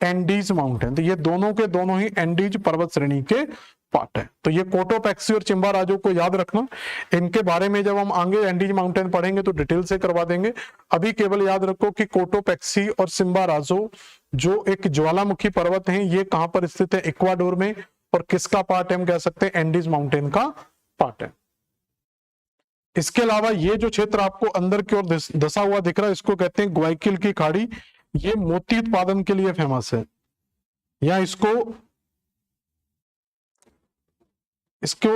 एंडीज माउंटेन। तो ये दोनों के दोनों ही एंडीज पर्वत श्रेणी के पार्ट है। तो ये कोटोपैक्सी और चिम्बाराजो को याद रखना। इनके बारे में जब हम आगे एंडीज माउंटेन पढ़ेंगे तो डिटेल से करवा देंगे। अभी केवल याद रखो कि कोटोपैक्सी और चिम्बाराजो जो एक ज्वालामुखी पर्वत है ये कहां पर स्थित है, इक्वाडोर में, और किसका पार्ट है, हम कह सकते हैं एंडीज माउंटेन का पार्ट है। इसके अलावा ये जो क्षेत्र आपको अंदर की ओर धसा हुआ दिख रहा है इसको कहते हैं ग्वाइकिल की खाड़ी। ये मोती उत्पादन के लिए फेमस है, या इसको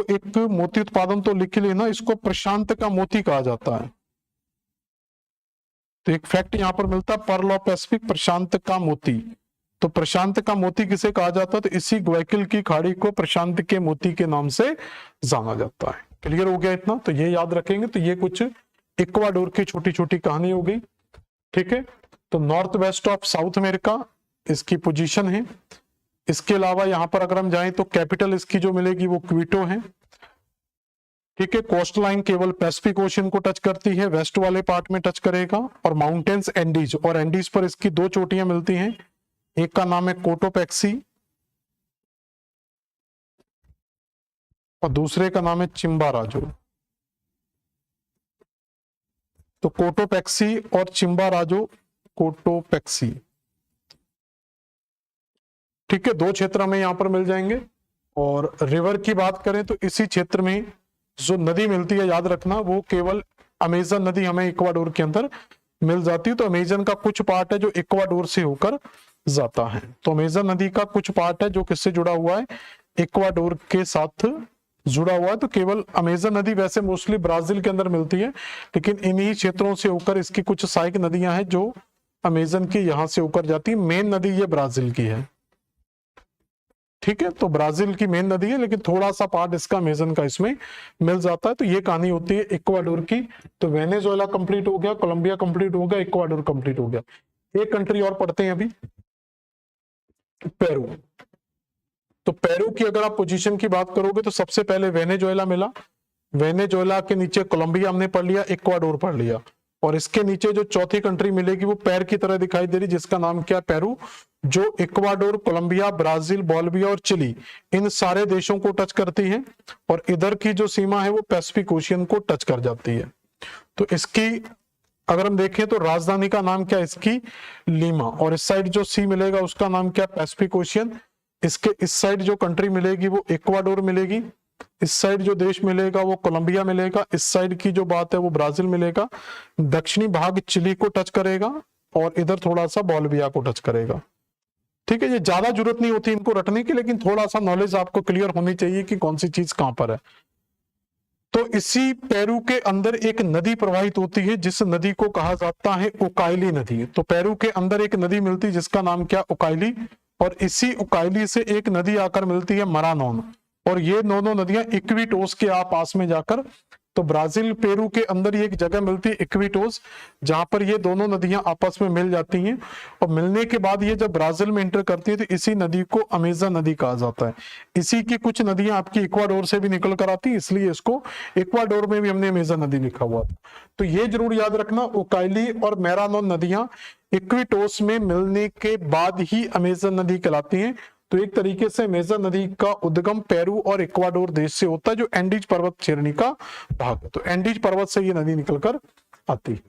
एक मोती उत्पादन तो लिख लेना, इसको प्रशांत का मोती कहा जाता है। तो एक फैक्ट यहां पर मिलता है, पर्ल ऑफ पैसिफिक, प्रशांत का मोती। तो प्रशांत का मोती किसे कहा जाता है, तो इसी ग्वाइकिल की खाड़ी को प्रशांत के मोती के नाम से जाना जाता है। क्लियर हो गया इतना, तो ये याद रखेंगे। तो ये कुछ इक्वाडोर की छोटी छोटी कहानी हो गई, ठीक है। तो north west of south America इसकी पोजीशन है। इसके अलावा यहां पर अगर हम जाएं तो कैपिटल इसकी जो मिलेगी वो क्विटो है, ठीक है। कोस्ट लाइन केवल पैसिफिक ओशन को टच करती है, वेस्ट वाले पार्ट में टच करेगा, और माउंटेन्स एंडीज, और एंडीज पर इसकी दो चोटियां मिलती हैं, एक का नाम है कोटोपैक्सी और दूसरे का नाम है चिम्बाराजो। तो कोटोपैक्सी और चिम्बाराजो, कोटोपैक्सी, ठीक है, दो क्षेत्र में यहां पर मिल जाएंगे। और रिवर की बात करें तो इसी क्षेत्र में जो नदी मिलती है, याद रखना, वो केवल अमेजन नदी हमें इक्वाडोर के अंदर मिल जाती है। तो अमेजन का कुछ पार्ट है जो इक्वाडोर से होकर जाता है। तो अमेजन नदी का कुछ पार्ट है जो किससे जुड़ा हुआ है, इक्वाडोर के साथ जुड़ा हुआ है। तो केवल अमेजन नदी वैसे मोस्टली ब्राजील के अंदर मिलती है, लेकिन इन्हीं क्षेत्रों से होकर इसकी कुछ सहायक नदियां हैं जो अमेजन की यहां से होकर जाती है। मेन नदी ये ब्राजील की है, ठीक है। तो ब्राजील की मेन नदी है, लेकिन थोड़ा सा पार्ट इसका अमेजन का इसमें मिल जाता है। तो ये कहानी होती है इक्वाडोर की। तो वेनेजुएला कंप्लीट हो गया, कोलंबिया कंप्लीट हो गया, इक्वाडोर कंप्लीट हो गया। एक कंट्री और पढ़ते हैं अभी, पेरू। तो पेरू की अगर आप पोजीशन की बात करोगे तो सबसे पहले वेनेजुएला मिला, वेनेजुएला के नीचे कोलंबिया हमने पढ़ लिया, इक्वाडोर पढ़ लिया, और इसके नीचे जो चौथी कंट्री मिलेगी वो पैर की तरह दिखाई दे रही, जिसका नाम क्या, पेरू, जो इक्वाडोर, कोलंबिया, ब्राजील, बोलिविया और चिली, इन सारे देशों को टच करती है। और इधर की जो सीमा है वो पैसिफिक ओशियन को टच कर जाती है। तो इसकी अगर हम देखें तो राजधानी का नाम क्या, इसकी लीमा, और इस साइड जो सी मिलेगा उसका नाम क्या, पैसिफिक ओशियन। इसके इस साइड जो कंट्री मिलेगी वो इक्वाडोर मिलेगी, इस साइड जो देश मिलेगा वो कोलंबिया मिलेगा, इस साइड की जो बात है वो ब्राजील मिलेगा, दक्षिणी भाग चिली को टच करेगा, और इधर थोड़ा सा बोलिविया को टच करेगा, ठीक है। ये ज्यादा जरूरत नहीं होती इनको रटने की, लेकिन थोड़ा सा नॉलेज आपको क्लियर होनी चाहिए कि कौन सी चीज कहां पर है। तो इसी पेरू के अंदर एक नदी प्रवाहित होती है जिस नदी को कहा जाता है उकाइली नदी। तो पेरू के अंदर एक नदी मिलती है जिसका नाम क्या, उकाइली, और इसी उकाइली से एक नदी आकर मिलती है मरानोन, और ये दोनों नदियां इक्विटोस के पास में जाकर, तो ब्राजील पेरू के अंदर ये एक जगह मिलती है इक्विटोस, जहां पर ये दोनों नदियां आपस में मिल जाती हैं, और मिलने के बाद ये जब ब्राजील में एंटर करती है तो इसी नदी को अमेजन नदी कहा जाता है। इसी की कुछ नदियां आपकी इक्वाडोर से भी निकल कर आती है, इसलिए इसको इक्वाडोर में भी हमने अमेजन नदी लिखा हुआ था। तो ये जरूर याद रखना, उकाइली और मैरानोन नदियां इक्विटोस में मिलने के बाद ही अमेजन नदी कहलाती हैं। तो एक तरीके से अमेजन नदी का उद्गम पेरू और इक्वाडोर देश से होता है, जो एंडीज पर्वत श्रेणी का भाग है। तो एंडीज पर्वत से ये नदी निकलकर आती है।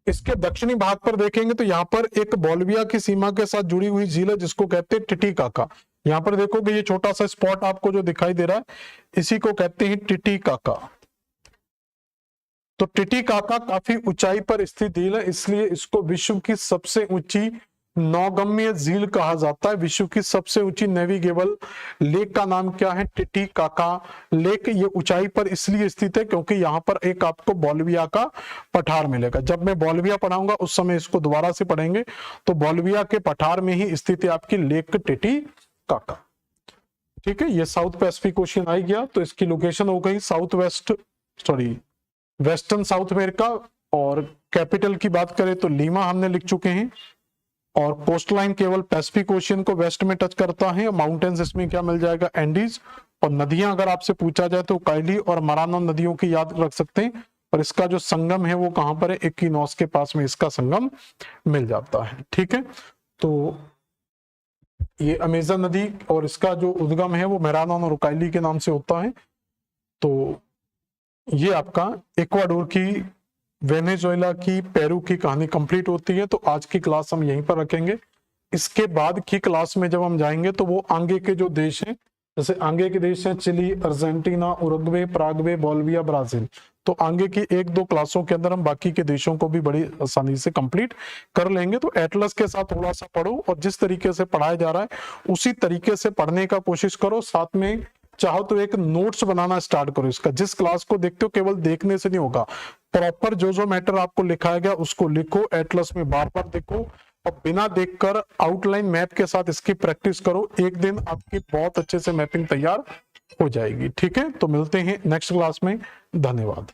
इसके दक्षिणी भाग पर देखेंगे तो यहाँ पर एक बोलिविया की सीमा के साथ जुड़ी हुई झील है जिसको कहते हैं टिटिकाका। यहाँ पर देखोगे ये छोटा सा स्पॉट आपको जो दिखाई दे रहा है, इसी को कहते हैं टिटिकाका। तो टिटिकाका काफी ऊंचाई पर स्थित झील है, इसलिए इसको विश्व की सबसे ऊंची नौगम्य झील कहा जाता है। विश्व की सबसे ऊंची नेविगेबल लेक का नाम क्या है, टिटिकाका लेक। ये ऊंचाई पर इसलिए स्थित है क्योंकि यहाँ पर एक आपको बोलिविया का पठार मिलेगा। जब मैं बोलिविया पढ़ाऊंगा उस समय इसको दोबारा से पढ़ेंगे। तो बोलिविया के पठार में ही स्थित है आपकी लेक टिटिकाका, ठीक है। ये साउथ पैसिफिक ओशियन आ गया, तो इसकी लोकेशन हो गई south west, sorry western south America. और कैपिटल की बात करें तो लीमा हमने लिख चुके हैं, और कोस्ट लाइन केवल पैसिफिक ओशियन को वेस्ट में टच करता है। माउंटेन्स इसमें क्या मिल जाएगा, एंडीज। और नदियां अगर आपसे पूछा जाए तो काइली और मरानोन नदियों की याद रख सकते हैं, और इसका जो संगम है वो कहां पर है, इक्विनोस के पास में इसका संगम मिल जाता है, ठीक है। तो ये अमेजन नदी और इसका जो उद्गम है वो मैरानोन और उकाइली के नाम से होता है। तो ये आपका इक्वाडोर की वेनेजुएला की, पेरू की कहानी कंप्लीट होती है। तो आज की क्लास हम यहीं पर रखेंगे। इसके बाद की क्लास में जब हम जाएंगे तो वो आगे के जो देश हैं, जैसे आगे के देश हैं Chile, Argentina, Uruguay, Paraguay, Bolivia, Brazil, तो आगे की 1-2 क्लासों के अंदर हम बाकी के देशों को भी बड़ी आसानी से कंप्लीट कर लेंगे। तो एटलस के साथ थोड़ा सा पढ़ो और जिस तरीके से पढ़ाया जा रहा है उसी तरीके से पढ़ने का कोशिश करो। साथ में चाहो तो एक नोट्स बनाना स्टार्ट करो इसका। जिस क्लास को देखते हो केवल देखने से नहीं होगा, प्रॉपर जो मैटर आपको लिखाया गया उसको लिखो, एटलस में बार बार देखो और बिना देखकर आउटलाइन मैप के साथ इसकी प्रैक्टिस करो। एक दिन आपकी बहुत अच्छे से मैपिंग तैयार हो जाएगी। ठीक है, तो मिलते हैं नेक्स्ट क्लास में। धन्यवाद।